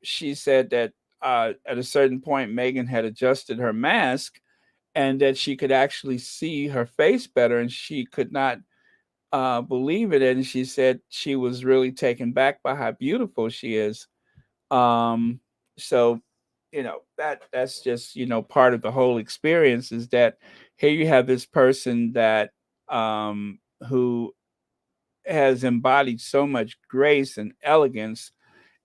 she said that at a certain point, Megan had adjusted her mask and that she could actually see her face better, and she could not believe it. And she said she was really taken back by how beautiful she is. Um, so, that's just part of the whole experience, is that here you have this person that who has embodied so much grace and elegance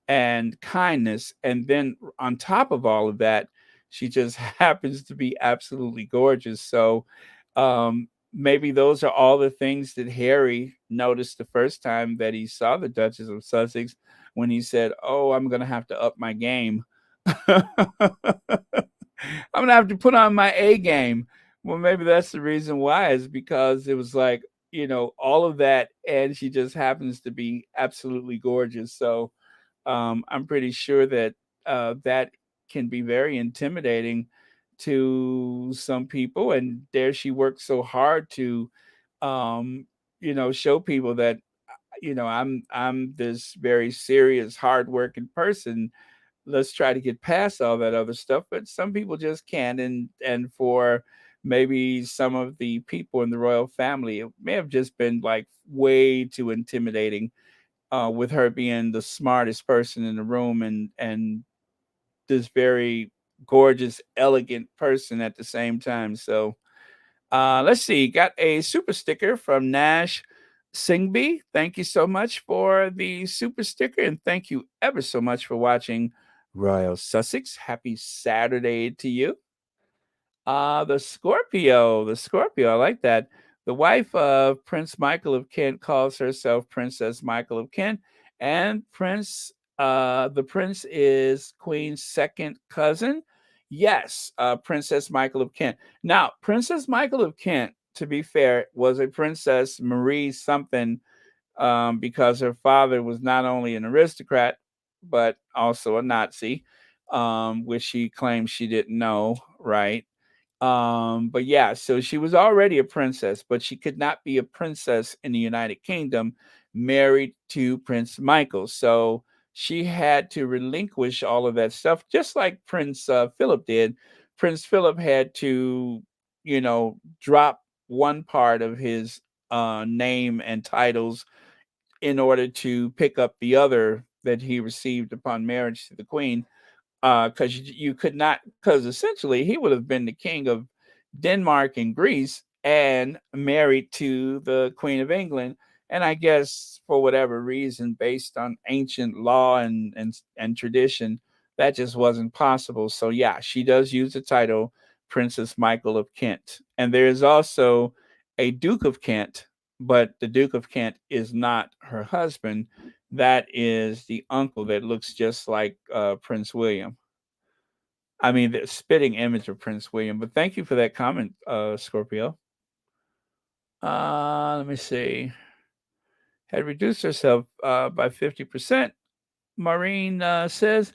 and kindness. And then on top of all of that, she just happens to be absolutely gorgeous. So maybe those are all the things that Harry noticed the first time that he saw the Duchess of Sussex, when he said, "Oh, I'm going to have to up my game." I'm gonna have to put on my A game. Well, maybe that's the reason why, is because it was like, all of that, and she just happens to be absolutely gorgeous. So I'm pretty sure that that can be very intimidating to some people. And there she worked so hard to, um, show people that I'm this very serious, hardworking person. Let's try to get past all that other stuff. But some people just can't. And for maybe some of the people in the royal family, it may have just been like way too intimidating, with her being the smartest person in the room, and this very gorgeous, elegant person at the same time. So let's see. Got a super sticker from Nash Singby. Thank you so much for the super sticker, and thank you ever so much for watching Royal Sussex. Happy Saturday to you. The Scorpio. I like that. The wife of Prince Michael of Kent calls herself Princess Michael of Kent, and the prince is Queen's second cousin. Yes, Princess Michael of Kent. Now, Princess Michael of Kent, to be fair, was a Princess Marie something, because her father was not only an aristocrat but also a Nazi, which she claims she didn't know, right? But yeah, so she was already a princess, but she could not be a princess in the United Kingdom married to Prince Michael. So she had to relinquish all of that stuff, just like Prince Philip did. Prince Philip had to, drop one part of his name and titles in order to pick up the other that he received upon marriage to the queen, because you could not, because essentially he would have been the king of Denmark and Greece and married to the Queen of England. And I guess for whatever reason, based on ancient law and tradition, that just wasn't possible. So yeah, she does use the title Princess Michael of Kent. And there is also a Duke of Kent, but the Duke of Kent is not her husband. That is the uncle that looks just like Prince William. I mean, the spitting image of Prince William. But thank you for that comment, Scorpio. Let me see. Had reduced herself by 50%. Maureen says,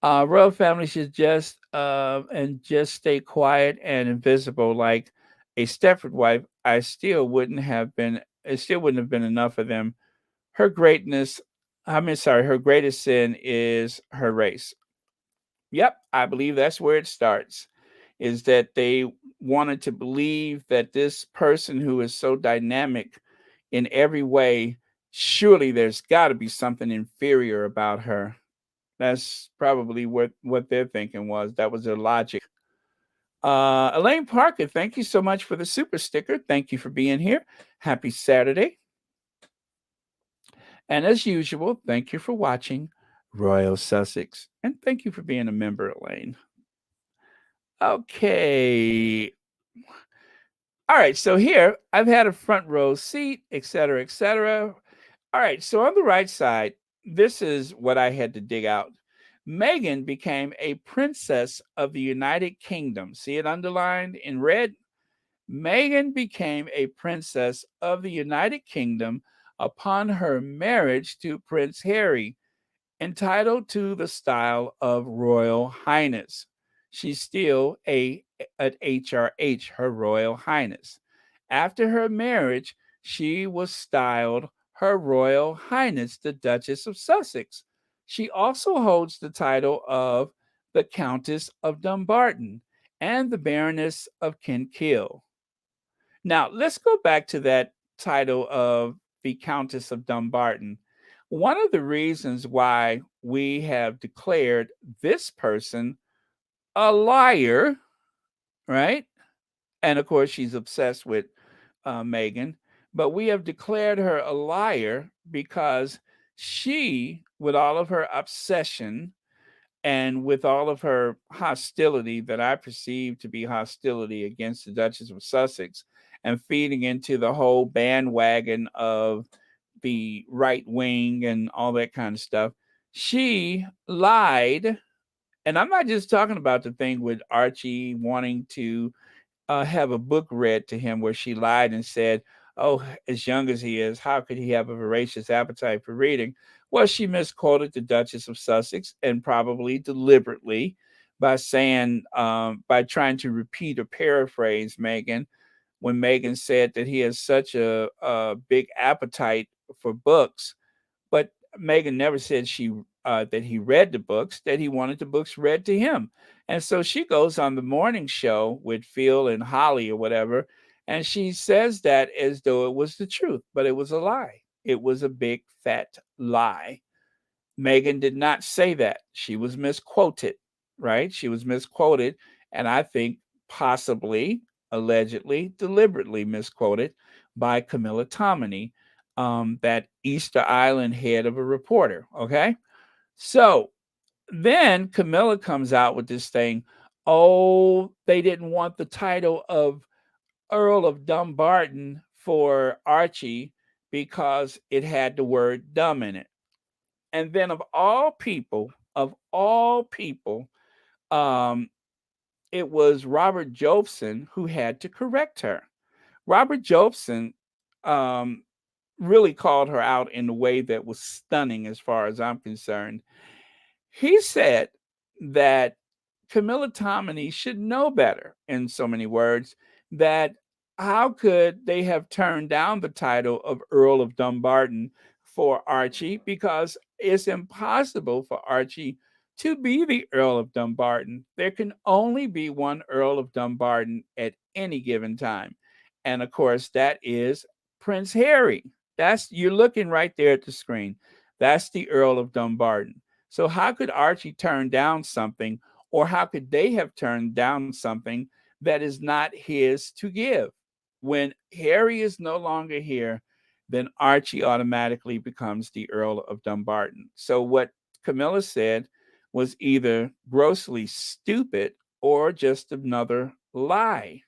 royal family should just stay quiet and invisible like a Stepford wife. It still wouldn't have been enough of them. Her greatness, her greatest sin is her race. Yep, I believe that's where it starts. Is that they wanted to believe that this person who is so dynamic in every way, surely there's got to be something inferior about her. That's probably what their thinking was. That was their logic. Elaine Parker, thank you so much for the super sticker. Thank you for being here. Happy Saturday. And as usual, thank you for watching Royal Sussex. And thank you for being a member, Elaine. Okay. All right. So here I've had a front row seat, et cetera, et cetera. All right. So on the right side, this is what I had to dig out. Meghan became a princess of the United Kingdom. See it underlined in red? Meghan became a princess of the United Kingdom upon her marriage to Prince Harry, entitled to the style of Royal Highness. She's still at HRH, Her Royal Highness. After her marriage, she was styled Her Royal Highness the Duchess of Sussex. She also holds the title of the Countess of Dumbarton and the Baroness of Kinkill. Now, let's go back to that title of the Countess of Dumbarton. One of the reasons why we have declared this person a liar, right? And of course, she's obsessed with Meghan, but we have declared her a liar because she, with all of her obsession and with all of her hostility that I perceive to be hostility against the Duchess of Sussex, and feeding into the whole bandwagon of the right wing and all that kind of stuff, she lied. And I'm not just talking about the thing with Archie wanting to have a book read to him where she lied and said, "Oh, as young as he is, how could he have a voracious appetite for reading?" Well, she misquoted the Duchess of Sussex, and probably deliberately, by saying, by trying to repeat or paraphrase Meghan, when Meghan said that he has such a big appetite for books. But Meghan never said that he read the books, that he wanted the books read to him. And so she goes on the morning show with Phil and Holly or whatever, and she says that as though it was the truth, but it was a lie. It was a big fat lie. Meghan did not say that. She was misquoted, right? She was misquoted, and I think possibly, allegedly, deliberately misquoted by Camilla Tominey, that Easter Island head of a reporter. Okay. So then Camilla comes out with this thing. Oh, they didn't want the title of Earl of Dumbarton for Archie because it had the word dumb in it. And then of all people, um, it was Robert Jobson who had to correct her. Robert Jobson um, really called her out in a way that was stunning as far as I'm concerned. He said that Camilla Tominey should know better, in so many words, that how could they have turned down the title of Earl of Dumbarton for Archie? Because it's impossible for Archie to be the Earl of Dumbarton. There can only be one Earl of Dumbarton at any given time. And of course, that is Prince Harry. That's you're looking right there at the screen. That's the Earl of Dumbarton. So how could Archie turn down something, or how could they have turned down something that is not his to give? When Harry is no longer here, then Archie automatically becomes the Earl of Dumbarton. So what Camilla said was either grossly stupid or just another lie,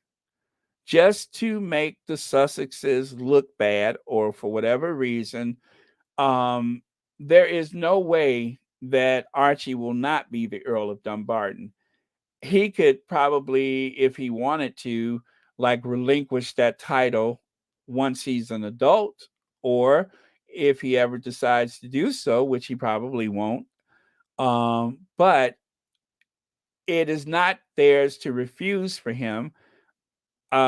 just to make the Sussexes look bad, or for whatever reason. um, there is no way that Archie will not be the Earl of Dumbarton. He could probably, if he wanted to, like relinquish that title once he's an adult, or if he ever decides to do so, which he probably won't. But it is not theirs to refuse for him,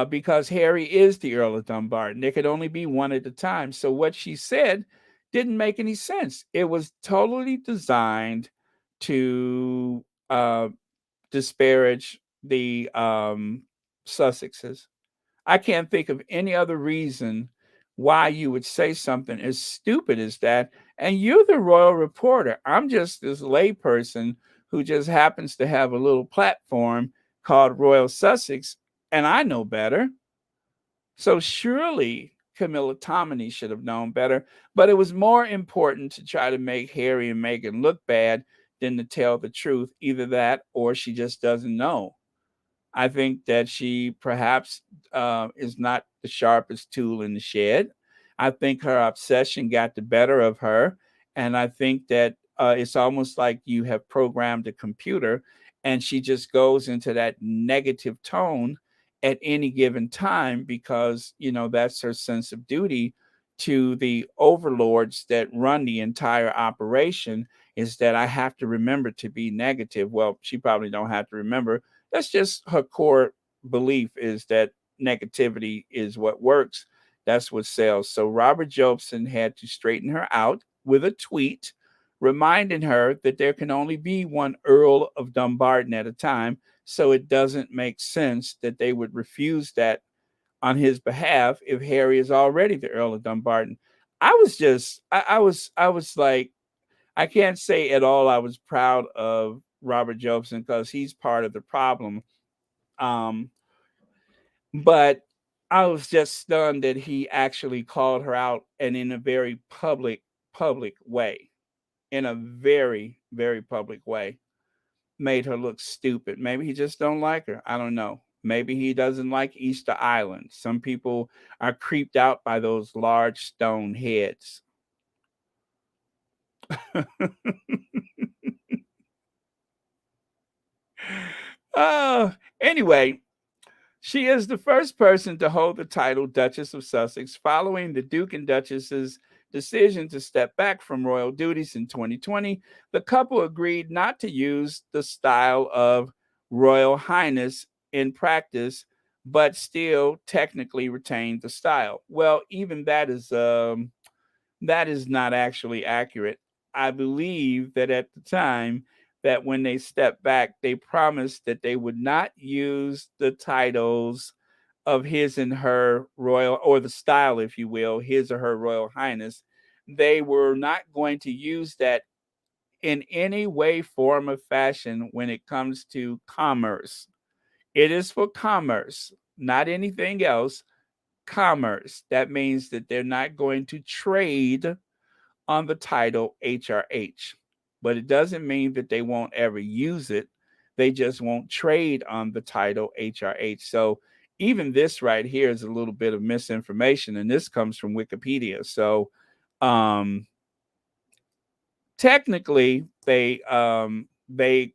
because Harry is the Earl of Dumbarton. There could only be one at a time. So what she said didn't make any sense. It was totally designed to disparage the Sussexes. I can't think of any other reason why you would say something as stupid as that. And you're the royal reporter. I'm just this layperson who just happens to have a little platform called Royal Sussex, and I know better. So surely Camilla Tominey should have known better, but it was more important to try to make Harry and Meghan look bad than to tell the truth. Either that or she just doesn't know. I think that she perhaps is not the sharpest tool in the shed. I think her obsession got the better of her. And I think that it's almost like you have programmed a computer and she just goes into that negative tone at any given time because, that's her sense of duty to the overlords that run the entire operation, is that I have to remember to be negative. Well, she probably don't have to remember. That's just her core belief, is that negativity is what works. That's what sells. So Robert Jobson had to straighten her out with a tweet reminding her that there can only be one Earl of Dumbarton at a time. So it doesn't make sense that they would refuse that on his behalf if Harry is already the Earl of Dumbarton. I was like, I can't say at all I was proud of Robert Jobson because he's part of the problem. Um, but I was just stunned that he actually called her out, and in a very public way, in a very, very public way, made her look stupid. Maybe he just don't like her. I don't know. Maybe he doesn't like Easter Island. Some people are creeped out by those large stone heads. Oh, anyway, she is the first person to hold the title Duchess of Sussex following the Duke and Duchess's decision to step back from royal duties in 2020. The couple agreed not to use the style of Royal Highness in practice, but still technically retained the style. Well, even that is not actually accurate. I believe that at the time that when they stepped back, they promised that they would not use the titles of his and her royal, or the style, if you will, his or her royal highness. They were not going to use that in any way, form, or fashion when it comes to commerce. It is for commerce, not anything else. Commerce. That means that they're not going to trade on the title HRH. But it doesn't mean that they won't ever use it. They just won't trade on the title HRH. So even this right here is a little bit of misinformation, and this comes from Wikipedia. So, um, technically they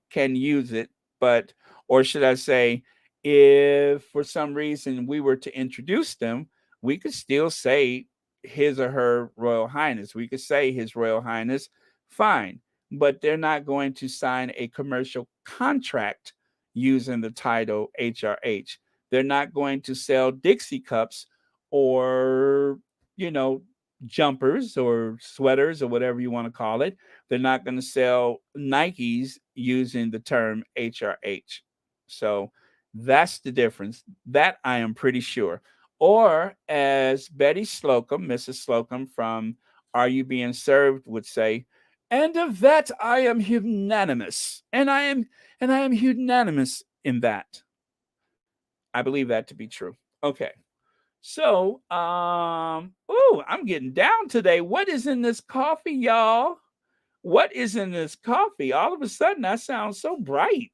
can use it, but, or should I say, if for some reason we were to introduce them, we could still say his or her Royal Highness. We could say His Royal Highness, fine, but they're not going to sign a commercial contract using the title HRH. They're not going to sell Dixie cups or, you know, jumpers or sweaters or whatever you want to call it. They're not going to sell Nikes using the term HRH. So that's the difference. That I am pretty sure. Or as Betty Slocum, Mrs. Slocum from Are You Being Served would say, and of that I am unanimous. And I am unanimous in that. I believe that to be true. Okay. So, oh, I'm getting down today. What is in this coffee, y'all? What is in this coffee? All of a sudden, I sound so bright.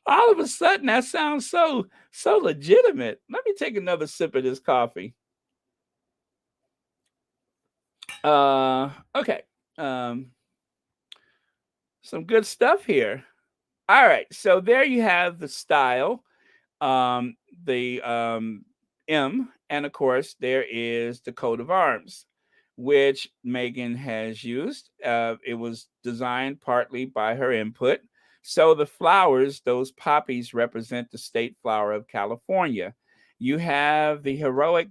All of a sudden, that sounds so legitimate. Let me take another sip of this coffee. Okay. Um, some good stuff here. All right, so there you have the style, um, the M, and of course there is the coat of arms, which Meghan has used. It was designed partly by her input. So the flowers, those poppies, represent the state flower of California. You have the heroic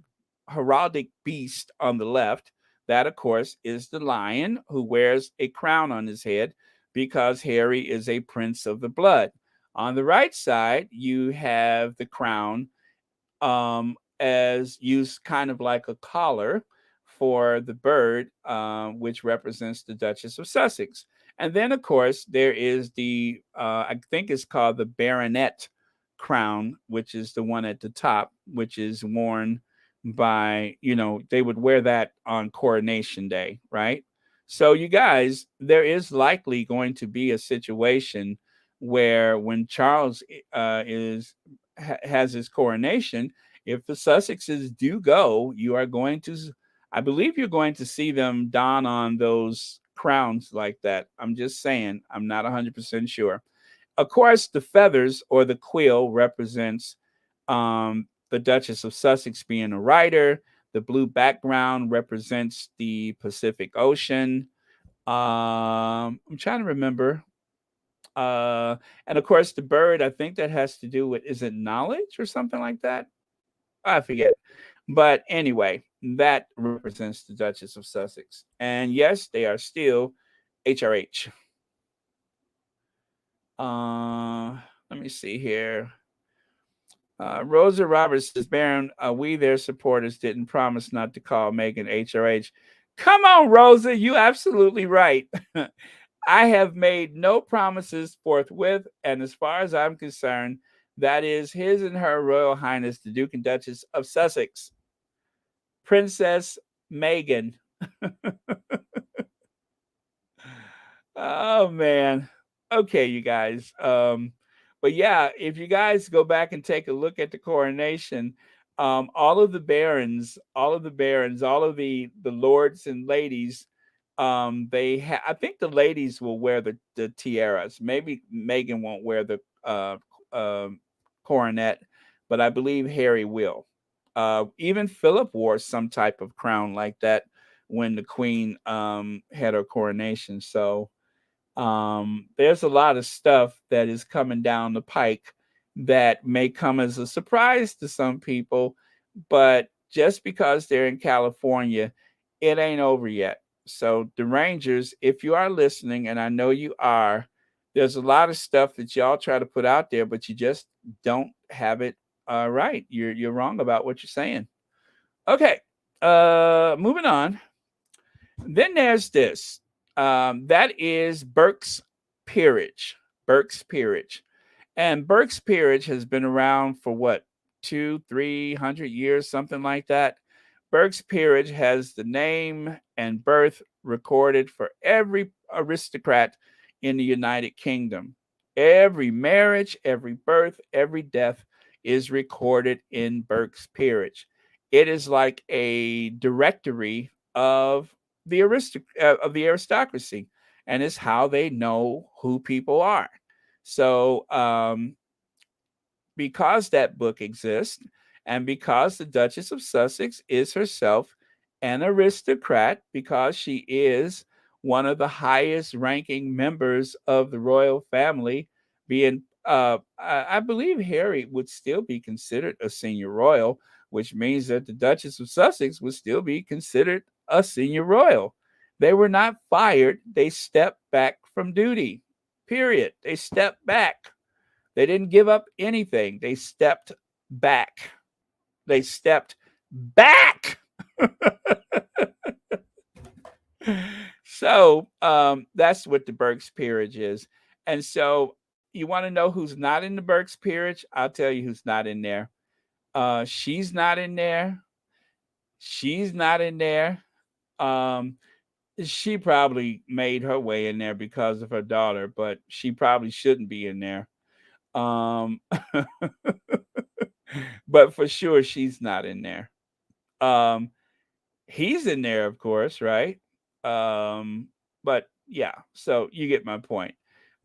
heraldic beast on the left. That, of course, is the lion who wears a crown on his head because Harry is a prince of the blood. On the right side, you have the crown as used kind of like a collar for the bird, which represents the Duchess of Sussex. And then, of course, there is the, I think it's called the baronet crown, which is the one at the top, which is worn by, they would wear that on coronation day, right? So, you guys, there is likely going to be a situation where when Charles has his coronation, if the Sussexes do go, you are going to, I believe you're going to see them don on those crowns like that. I'm just saying, I'm not 100% sure. Of course, the feathers or the quill represents the Duchess of Sussex being a writer. The blue background represents the Pacific Ocean. I'm trying to remember. And of course, the bird, I think that has to do with, is it knowledge or something like that? I forget. But anyway, that represents the Duchess of Sussex. And yes, they are still HRH. Let me see here. Rosa Roberts says, Baron, we, their supporters, didn't promise not to call Meghan HRH. Come on, Rosa, you absolutely right. I have made no promises forthwith, and as far as I'm concerned, that is His and Her Royal Highness, the Duke and Duchess of Sussex, Princess Meghan. Oh man. Okay, you guys. But yeah, if you guys go back and take a look at the coronation, all of the barons, all of the lords and ladies, I think the ladies will wear the tiaras. Maybe Meghan won't wear the coronet, but I believe Harry will. Even Philip wore some type of crown like that when the Queen had her coronation. So there's a lot of stuff that is coming down the pike that may come as a surprise to some people, but just because they're in California, it ain't over yet. So the Rangers, if you are listening, and I know you are, there's a lot of stuff that y'all try to put out there, but you just don't have it right. You're wrong about what you're saying. Okay, moving on. Then there's this. That is Burke's Peerage. Burke's Peerage. And Burke's Peerage has been around for what, 200-300 years, something like that. Burke's Peerage has the name and birth recorded for every aristocrat in the United Kingdom. Every marriage, every birth, every death is recorded in Burke's Peerage. It is like a directory of of the aristocracy, and it's how they know who people are. So, because that book exists, and because the Duchess of Sussex is herself an aristocrat, because she is one of the highest ranking members of the royal family, being, I believe Harry would still be considered a senior royal, which means that the Duchess of Sussex would still be considered a senior royal. They were not fired, they stepped back from duty. Period. They stepped back. They didn't give up anything. They stepped back. They stepped back. So that's what the Burke's Peerage is. And so you want to know who's not in the Burke's Peerage? I'll tell you who's not in there. She's not in there. She's not in there. Um, she probably made her way in there because of her daughter, but she probably shouldn't be in there. Um, but for sure, she's not in there. Um, he's in there, of course, right? Um, but yeah, so you get my point.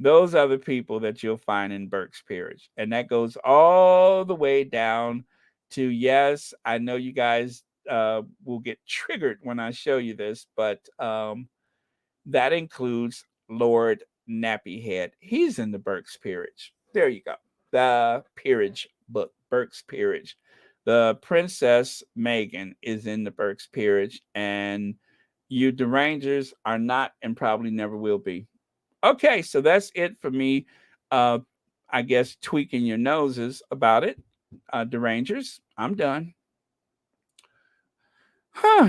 Those are the people that you'll find in Burke's Peerage, and that goes all the way down to, yes, I know you guys will get triggered when I show you this, but that includes Lord Nappyhead. He's in the Burke's Peerage. There you go. The Peerage book, Burke's Peerage. The Princess Meghan is in the Burke's Peerage, and you derangers are not and probably never will be. Okay, so that's it for me. Uh, I guess tweaking your noses about it. Derangers, I'm done.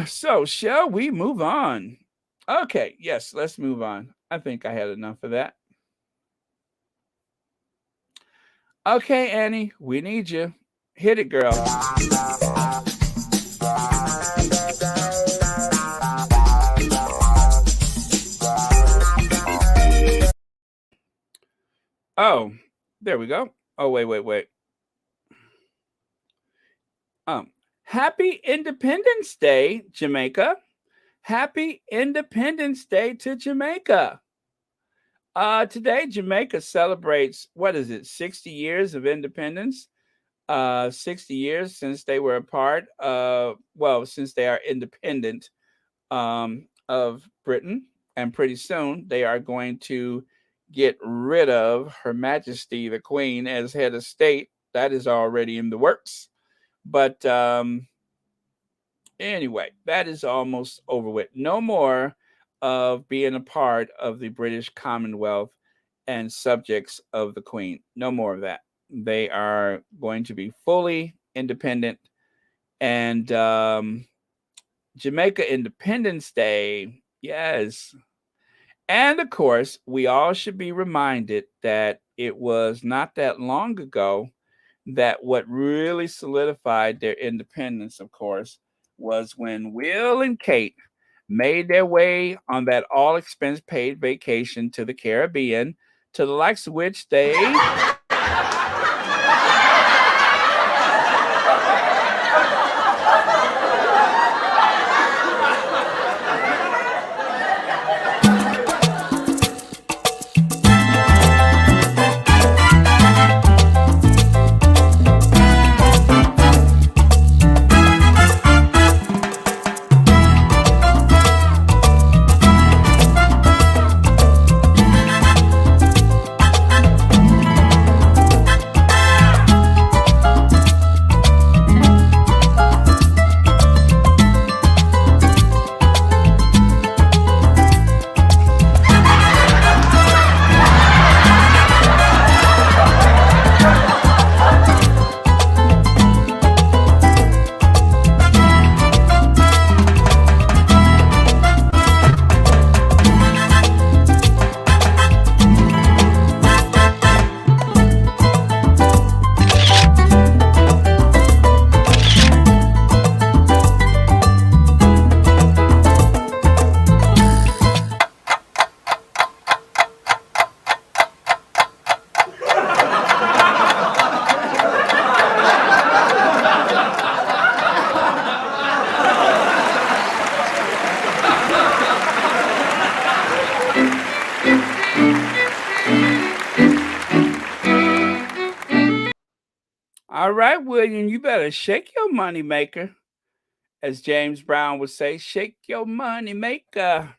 So shall we move on? Okay, yes, let's move on. I think I had enough of that. Okay, Annie, we need you. Hit it, girl. Oh, there we go. Oh, wait. Happy Independence Day, Jamaica. Happy Independence Day to Jamaica. Today, Jamaica celebrates, what is it, 60 years of independence? 60 years since they were a part of, well, since they are independent of Britain. And pretty soon they are going to get rid of Her Majesty the Queen as head of state. That is already in the works. But anyway, that is almost over with. No more of being a part of the British Commonwealth and subjects of the Queen. No more of that. They are going to be fully independent. And Jamaica Independence Day, yes. And of course, we all should be reminded that it was not that long ago that what really solidified their independence, of course, was when Will and Kate made their way on that all expense paid vacation to the Caribbean, to the likes of which they All right, William, you better shake your money maker. As James Brown would say, shake your money maker.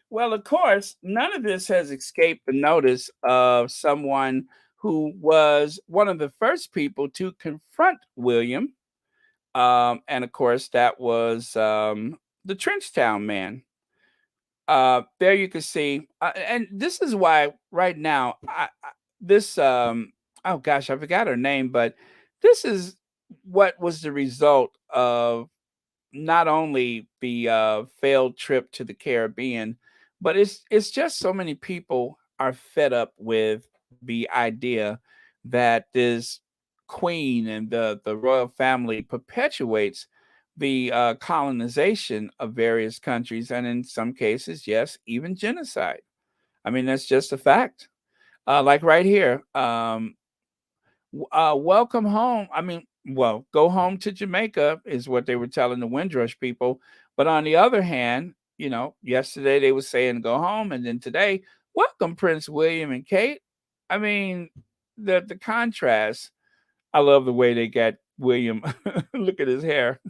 Well, of course, none of this has escaped the notice of someone who was one of the first people to confront William. And of course, that was the Trenchtown man. There you can see, and this is why right now, this, oh gosh, I forgot her name, but this is what was the result of not only the failed trip to the Caribbean, but it's just so many people are fed up with the idea that this queen and the royal family perpetuates the colonization of various countries, and in some cases, yes, even genocide. I mean, that's just a fact. Like right here, welcome home. I mean, well, go home to Jamaica is what they were telling the Windrush people. But on the other hand, yesterday they were saying go home, and then today, welcome Prince William and Kate. I mean, the contrast. I love the way they got William. Look at his hair.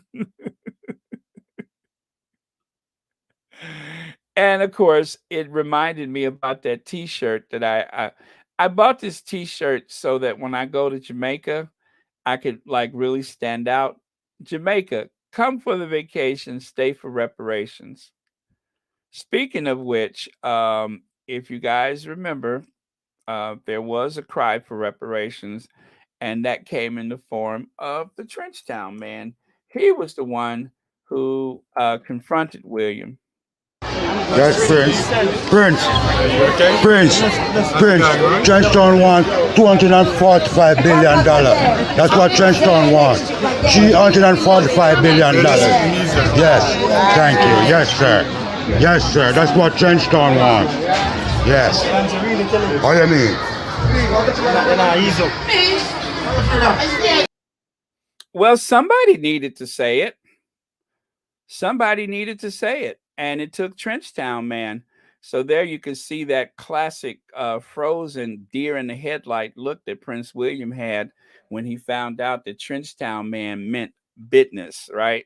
And of course, it reminded me about that T-shirt that I bought this T-shirt so that when I go to Jamaica, I could like really stand out. Jamaica, come for the vacation, stay for reparations. Speaking of which, if you guys remember, there was a cry for reparations, and that came in the form of the Trenchtown man. He was the one who confronted William. Yes, Prince. Prince. Prince. Prince. Trenchtown wants $245 billion. That's what Trenchtown wants. $345 billion. Yes. Thank you. Yes, sir. Yes, sir. That's what Trenchtown wants. Yes. What do you mean? Well, somebody needed to say it. Somebody needed to say it, and it took Trenchtown man. So there you can see that classic frozen deer in the headlight look that Prince William had when he found out that Trenchtown man meant business, right?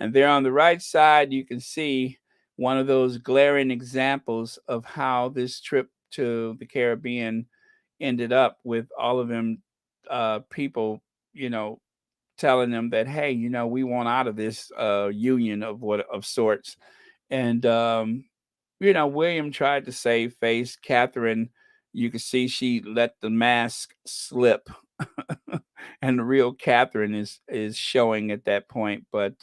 And there on the right side, you can see one of those glaring examples of how this trip to the Caribbean ended up with all of them people, you know, telling them that, hey, we want out of this union of sorts. And William tried to save face. Catherine, you can see she let the mask slip, and the real Catherine is showing at that point. But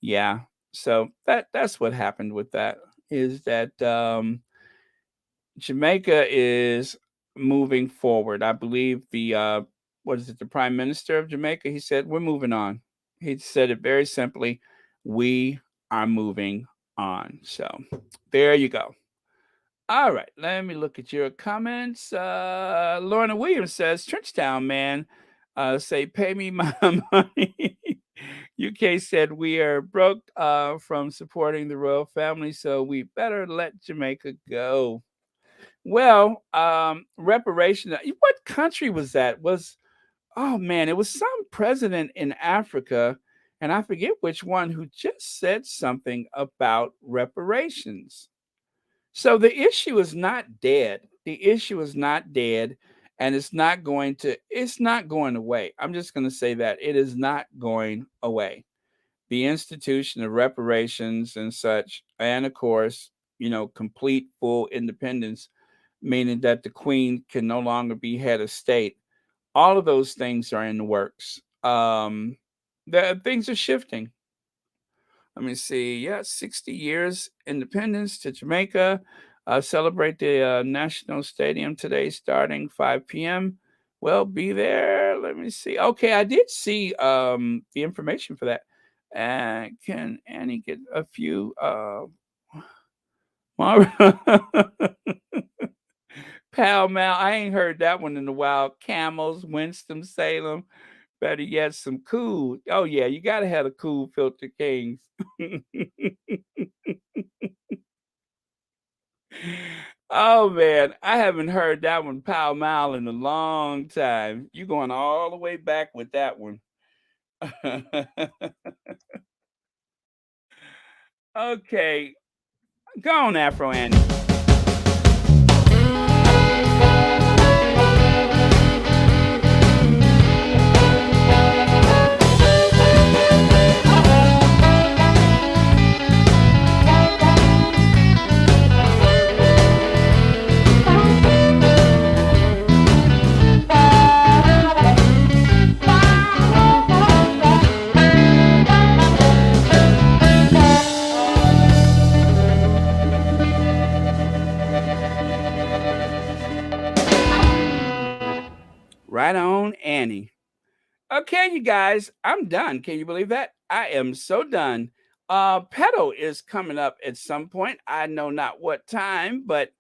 yeah, so that's what happened with that. Is that Jamaica is moving forward. I believe the what is it, the Prime Minister of Jamaica? He said, "We're moving on." He said it very simply, "We are moving on." So there you go. All right, let me look at your comments. Lorna Williams says, Trenchtown man, say, pay me my money. UK said, we are broke from supporting the royal family, so we better let Jamaica go. Well, reparation. What country was that? Oh man, it was some president in Africa, and I forget which one, who just said something about reparations. So the issue is not dead. The issue is not dead, and it's not going away. I'm just going to say that it is not going away. The institution of reparations and such, and of course, complete full independence, meaning that the queen can no longer be head of state. All of those things are in the works. Things are shifting. Let me see. Yeah, 60 years independence to Jamaica. Celebrate the National Stadium today, starting 5 p.m. Well, be there. Let me see. Okay, I did see the information for that. And can Annie get a few? Pall Mall. I ain't heard that one in a while. Camels, Winston Salem. Better yet, some cool. Oh yeah, you gotta have the cool filter kings. Oh man, I haven't heard that one pow mal in a long time. You going all the way back with that one. Okay, go on, Afro Annie. Right on, Annie. Okay, you guys, I'm done. Can you believe that? I am so done. Pedo is coming up at some point. I know not what time, but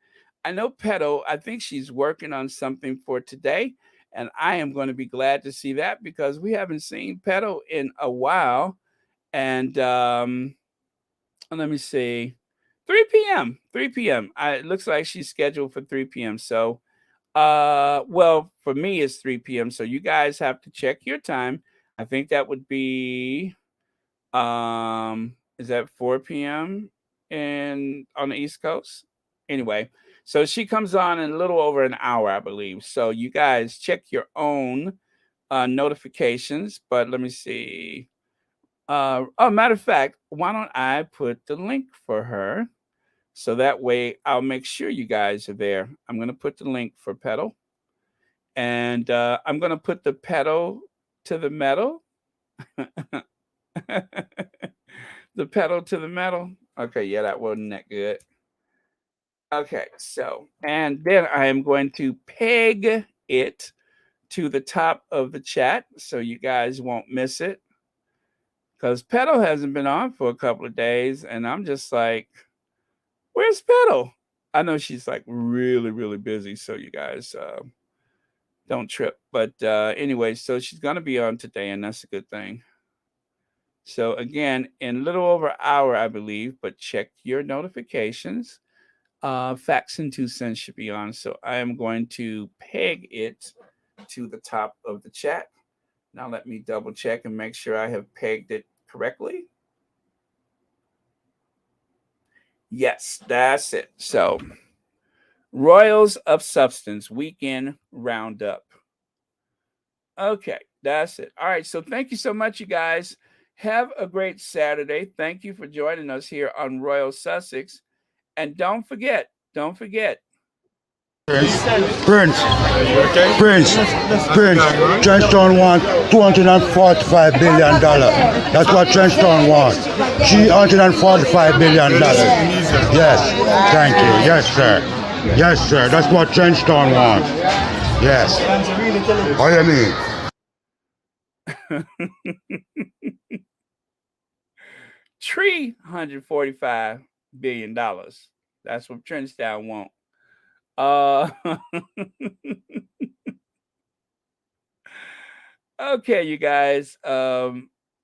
I know Pedo, I think she's working on something for today. And I am going to be glad to see that because we haven't seen Pedo in a while. And let me see. 3 p.m. 3 p.m. It looks like she's scheduled for 3 p.m. So well, for me it's 3 p.m. So you guys have to check your time. I think that would be is that 4 p.m. in on the East Coast? Anyway, so she comes on in a little over an hour, I believe. So you guys check your own notifications, but let me see. Oh, matter of fact, why don't I put the link for her? So that way I'll make sure you guys are there. I'm going to put the link for Pedal. And I'm going to put the pedal to the metal. The pedal to the metal. Okay, yeah, that wasn't that good. Okay, so, and then I am going to peg it to the top of the chat so you guys won't miss it. Because Pedal hasn't been on for a couple of days, and I'm just like, where's Pedal? I know she's like really, really busy, so you guys don't trip. But anyway, so she's going to be on today, and that's a good thing. So again, in a little over an hour, I believe, but check your notifications. Facts and 2 cents should be on. So I am going to peg it to the top of the chat. Now let me double check and make sure I have pegged it correctly. Yes, that's it. So Royals of Substance Weekend Roundup. Okay, that's it. All right, so thank you so much, you guys. Have a great Saturday. Thank you for joining us here on Royal Sussex. And don't forget. Prince, Trenchtown wants $245 billion. That's what Trenchtown wants. $345 billion. Yes, thank you. Yes, sir. Yes, sir. That's what Trenchtown wants. Yes. What do you mean? $345 billion. That's what Trenchtown want. Okay, you guys.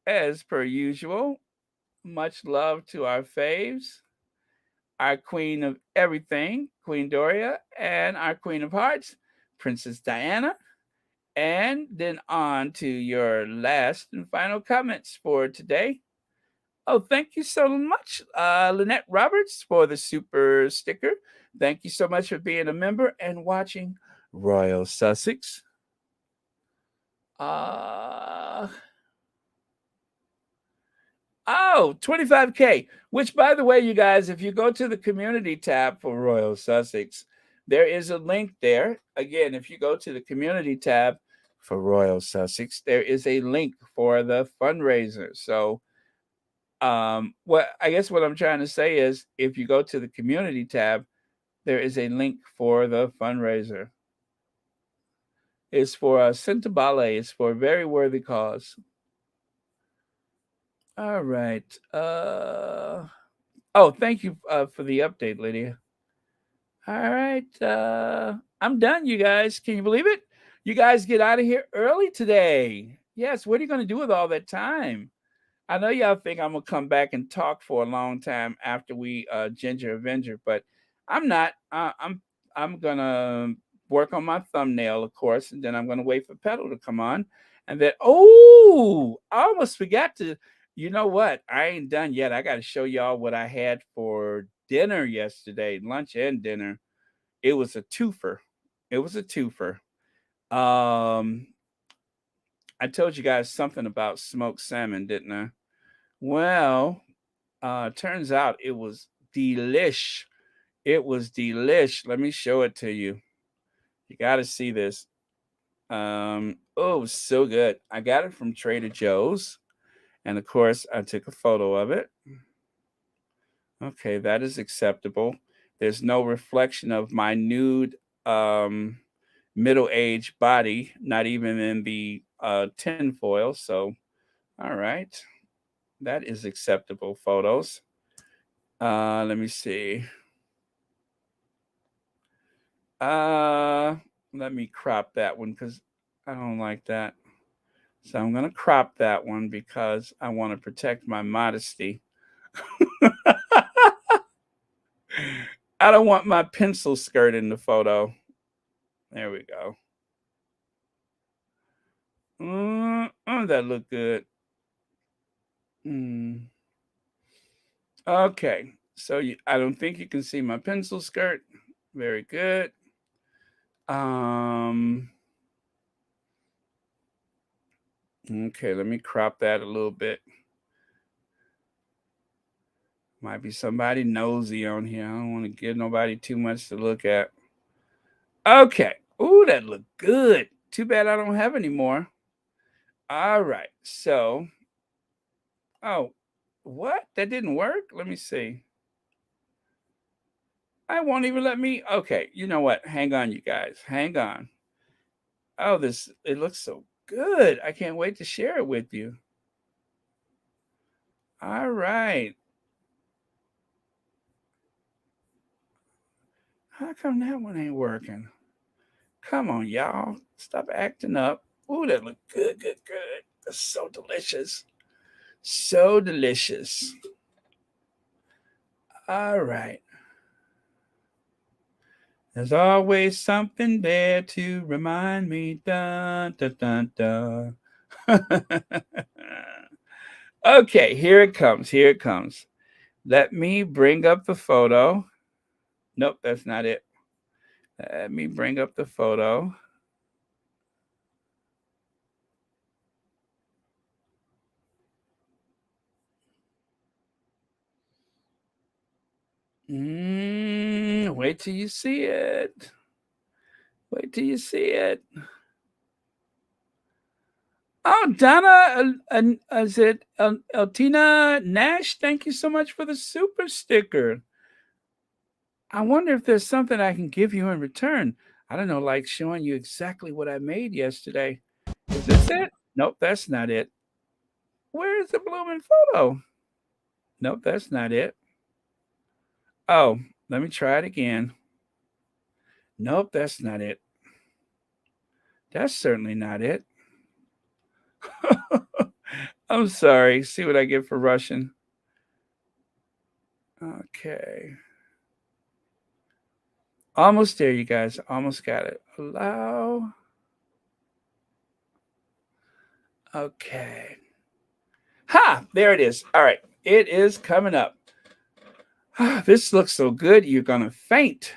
As per usual, much love to our faves, our queen of everything, Queen Doria, and our queen of hearts, Princess Diana. And then on to your last and final comments for today. Oh, thank you so much, Lynette Roberts, for the super sticker. Thank you so much for being a member and watching Royal Sussex. 25K, which, by the way, you guys, if you go to the community tab for Royal Sussex, there is a link there. Again, if you go to the community tab for Royal Sussex, there is a link for the fundraiser. So, what I guess what I'm trying to say is if you go to the community tab, there is a link for the fundraiser. It's for Cintabale. It's for a very worthy cause. All right. Oh, thank you for the update, Lydia. All right. I'm done, you guys. Can you believe it? You guys get out of here early today. Yes. What are you going to do with all that time? I know y'all think I'm going to come back and talk for a long time after we Ginger Avenger, but I'm not. I'm gonna work on my thumbnail, of course, and then I'm gonna wait for Pedal to come on, and then I almost forgot to. You know what? I ain't done yet. I got to show y'all what I had for dinner yesterday, lunch and dinner. It was a twofer. It was a twofer. Um, I told you guys something about smoked salmon, didn't I? Well, turns out it was delish. It was delish. Let me show it to you. You got to see this. Oh, it was so good. I got it from Trader Joe's, and of course, I took a photo of it. Okay, that is acceptable. There's no reflection of my nude middle-aged body, not even in the tinfoil. So, all right, that is acceptable photos. Let me see. Uh, Let me crop that one because I don't like that. So I'm going to crop that one because I want to protect my modesty. I don't want my pencil skirt in the photo. There we go. That look good. Okay, so I don't think you can see my pencil skirt. Very good. Okay, let me crop that a little bit. Might be somebody nosy on here. I don't want to give nobody too much to look at. Okay. Ooh, that looked good. Too bad I don't have any more. All right. So, oh, what? That didn't work? Let me see. I won't even let me. Okay. You know what? Hang on, you guys. Hang on. Oh, it looks so good. I can't wait to share it with you. All right. How come that one ain't working? Come on, y'all. Stop acting up. Ooh, that look good, good, good. That's so delicious. So delicious. All right. There's always something there to remind me. Dun, dun, dun, dun. Okay, here it comes. Here it comes. Let me bring up the photo. Nope, that's not it. Let me bring up the photo. Wait till you see it. Wait till you see it. Oh, Donna, is it Eltina Nash? Thank you so much for the super sticker. I wonder if there's something I can give you in return. I don't know, like showing you exactly what I made yesterday. Is this it? Nope, that's not it. Where is the blooming photo? Nope, that's not it. Oh, let me try it again. Nope, that's not it. That's certainly not it. I'm sorry. See what I get for Russian. Okay. Almost there, you guys. Almost got it. Allow. Okay. Ha! There it is. All right. It is coming up. This looks so good, you're going to faint.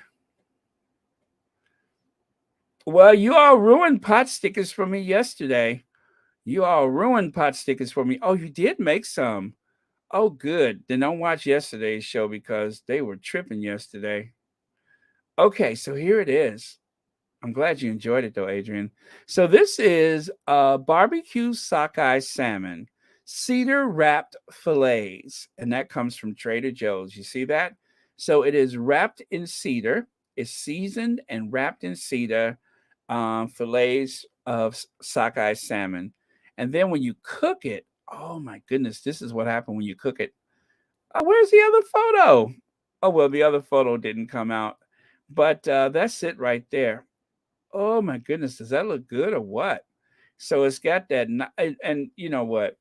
Well, you all ruined pot stickers for me yesterday. You all ruined pot stickers for me. Oh, you did make some. Oh, good. Then don't watch yesterday's show because they were tripping yesterday. Okay, so here it is. I'm glad you enjoyed it though, Adrian. So this is barbecue sockeye salmon, cedar wrapped fillets, and that comes from Trader Joe's. You see that? So it is wrapped in cedar. It's seasoned and wrapped in cedar fillets of sockeye salmon. And then when you cook it, oh my goodness, this is what happened when you cook it. Where's the other photo? Oh, well, the other photo didn't come out. But that's it right there. Oh my goodness, does that look good or what? So it's got that, and you know what?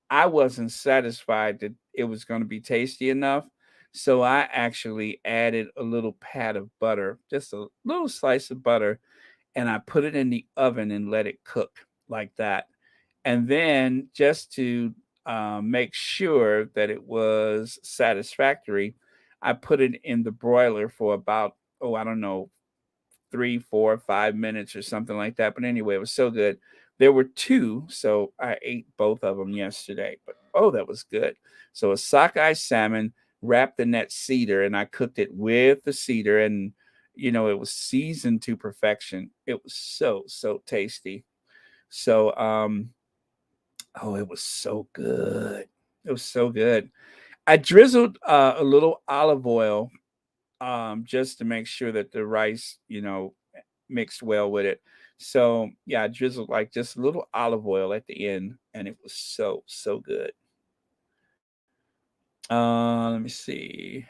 I wasn't satisfied that it was going to be tasty enough. So I actually added a little pat of butter, just a little slice of butter, and I put it in the oven and let it cook like that. And then just to make sure that it was satisfactory, I put it in the broiler for about, oh, I don't know, 3, 4, 5 minutes or something like that. But anyway, it was so good. There were two, so I ate both of them yesterday. But oh, that was good. So a sockeye salmon wrapped in that cedar, and I cooked it with the cedar, and it was seasoned to perfection. It was so tasty. So oh, it was so good. It was so good. I drizzled a little olive oil just to make sure that the rice, mixed well with it. So yeah, I drizzled like just a little olive oil at the end, and it was so good. Let me see.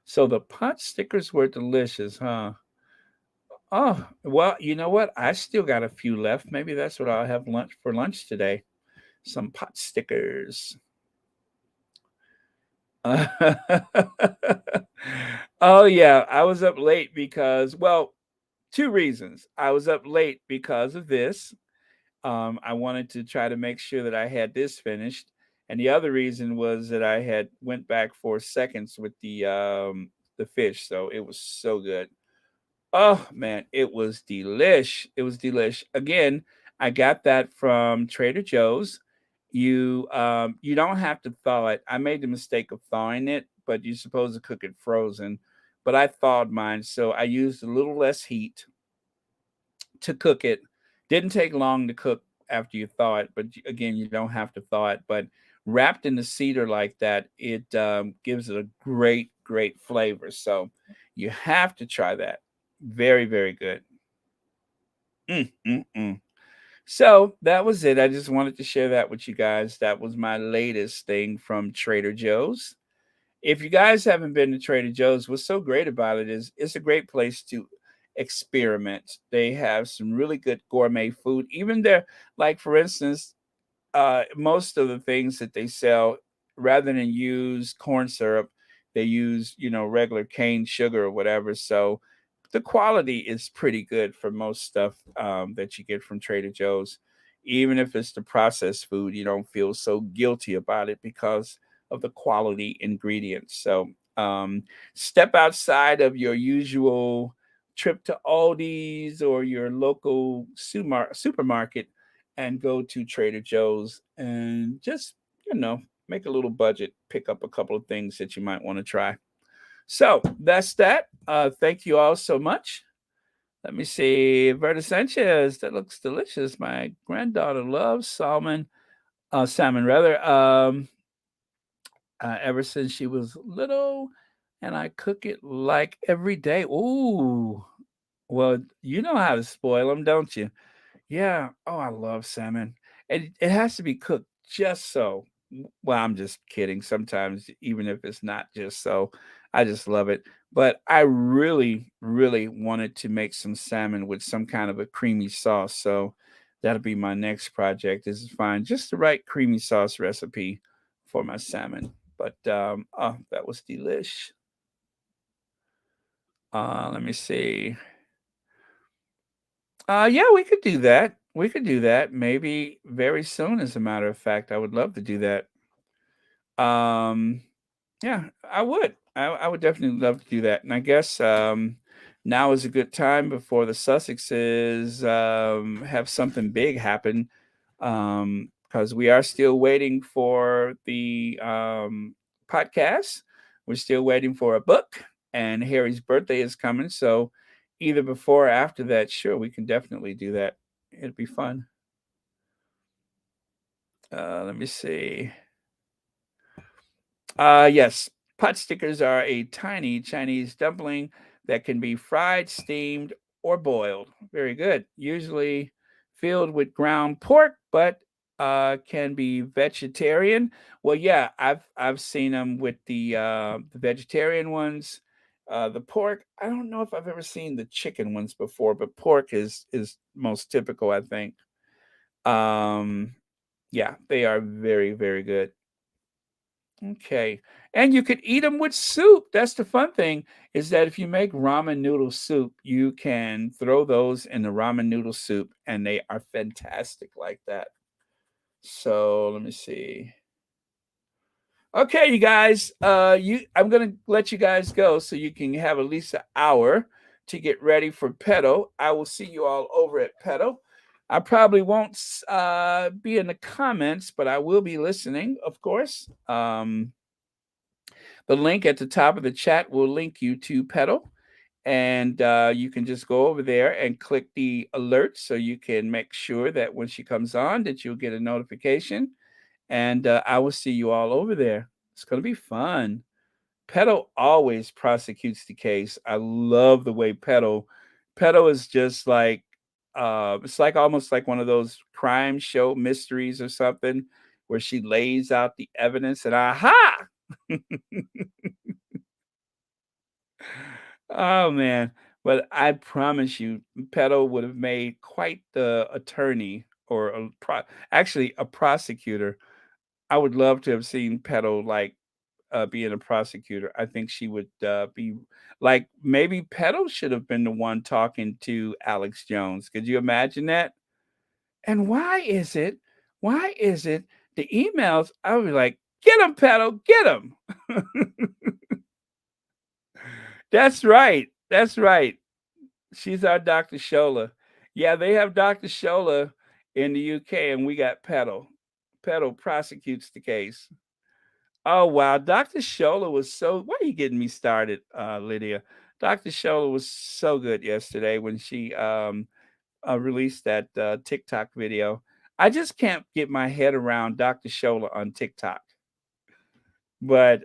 So the pot stickers were delicious, huh? Oh, well, you know what? I still got a few left. Maybe that's what I'll have lunch today. Some pot stickers. Oh yeah, I was up late because, well, two reasons. I was up late because of this. I wanted to try to make sure that I had this finished, and the other reason was that I had went back for seconds with the fish, so it was so good. Oh man, it was delish. It was delish. Again, I got that from Trader Joe's. You don't have to thaw it. I made the mistake of thawing it, but you're supposed to cook it frozen. But I thawed mine, so I used a little less heat to cook it. Didn't take long to cook after you thaw it, but again, you don't have to thaw it. But wrapped in the cedar like that, it gives it a great flavor. So you have to try that. Very good. Mm, mm, mm. So that was it. I just wanted to share that with you guys. That was my latest thing from Trader Joe's. If you guys haven't been to Trader Joe's, what's so great about it is it's a great place to experiment. They have some really good gourmet food. Even there, like for instance, most of the things that they sell, rather than use corn syrup, they use regular cane sugar or whatever. So the quality is pretty good for most stuff that you get from Trader Joe's. Even if it's the processed food, you don't feel so guilty about it because of the quality ingredients. So step outside of your usual trip to Aldi's or your local supermarket and go to Trader Joe's and just, make a little budget, pick up a couple of things that you might want to try. So that's that. Thank you all so much. Let me see. Verda Sanchez, that looks delicious. My granddaughter loves salmon rather, ever since she was little, and I cook it like every day. Ooh, well, you know how to spoil them, don't you? Yeah. Oh, I love salmon. It has to be cooked just so. Well, I'm just kidding. Sometimes, even if it's not just so, I just love it. But I really wanted to make some salmon with some kind of a creamy sauce. So that'll be my next project is to find just the right creamy sauce recipe for my salmon. But oh, that was delish. Let me see. Yeah, we could do that. We could do that maybe very soon, as a matter of fact. I would love to do that. Um, yeah, I would. I would definitely love to do that. And I guess now is a good time before the Sussexes have something big happen. Because we are still waiting for the podcast. We're still waiting for a book, and Harry's birthday is coming. So either before or after that, sure, we can definitely do that. It'd be fun. Let me see. Yes, pot stickers are a tiny Chinese dumpling that can be fried, steamed, or boiled. Very good. Usually filled with ground pork, but can be vegetarian. Well, yeah, I've seen them with the vegetarian ones. The pork, I don't know if I've ever seen the chicken ones before, but pork is most typical, I think. Um, yeah, they are very good. Okay. And you could eat them with soup. That's the fun thing, is that if you make ramen noodle soup, you can throw those in the ramen noodle soup and they are fantastic like that. So let me see. Okay, you guys. I'm gonna let you guys go so you can have at least an hour to get ready for pedo. I will see you all over at pedo. I probably won't be in the comments, but I will be listening, of course. The link at the top of the chat will link you to Pedal, and you can just go over there and click the alert so you can make sure that when she comes on that you'll get a notification. And I will see you all over there. It's going to be fun. Pedal always prosecutes the case. I love the way Pedal is just like it's like almost like one of those crime show mysteries or something where she lays out the evidence and aha. Oh man, but I promise you, Pedo would have made quite the attorney or actually a prosecutor. I would love to have seen Pedo like being a prosecutor. I think she would be like maybe Pedo should have been the one talking to Alex Jones. Could you imagine that? And why is it? Why is it the emails? I would be like, get him, Pedo, get him. That's right. That's right. She's our Dr. Shola. Yeah, they have Dr. Shola in the UK, and we got Petal. Petal prosecutes the case. Oh wow, Dr. Shola was so. Why are you getting me started, Lydia? Dr. Shola was so good yesterday when she released that TikTok video. I just can't get my head around Dr. Shola on TikTok, but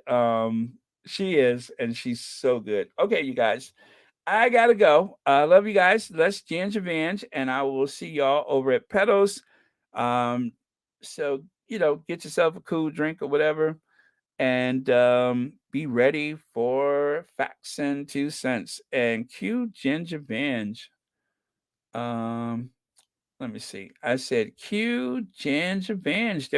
she is, and she's so good. Okay, you guys. I gotta go. I love you guys. Let's ginge revenge, and I will see y'all over at Pedos. Um, so get yourself a cool drink or whatever, and be ready for Facts and 2 Cents and cue Ginger Venge. Um, let me see. I said cue Ginger Venge.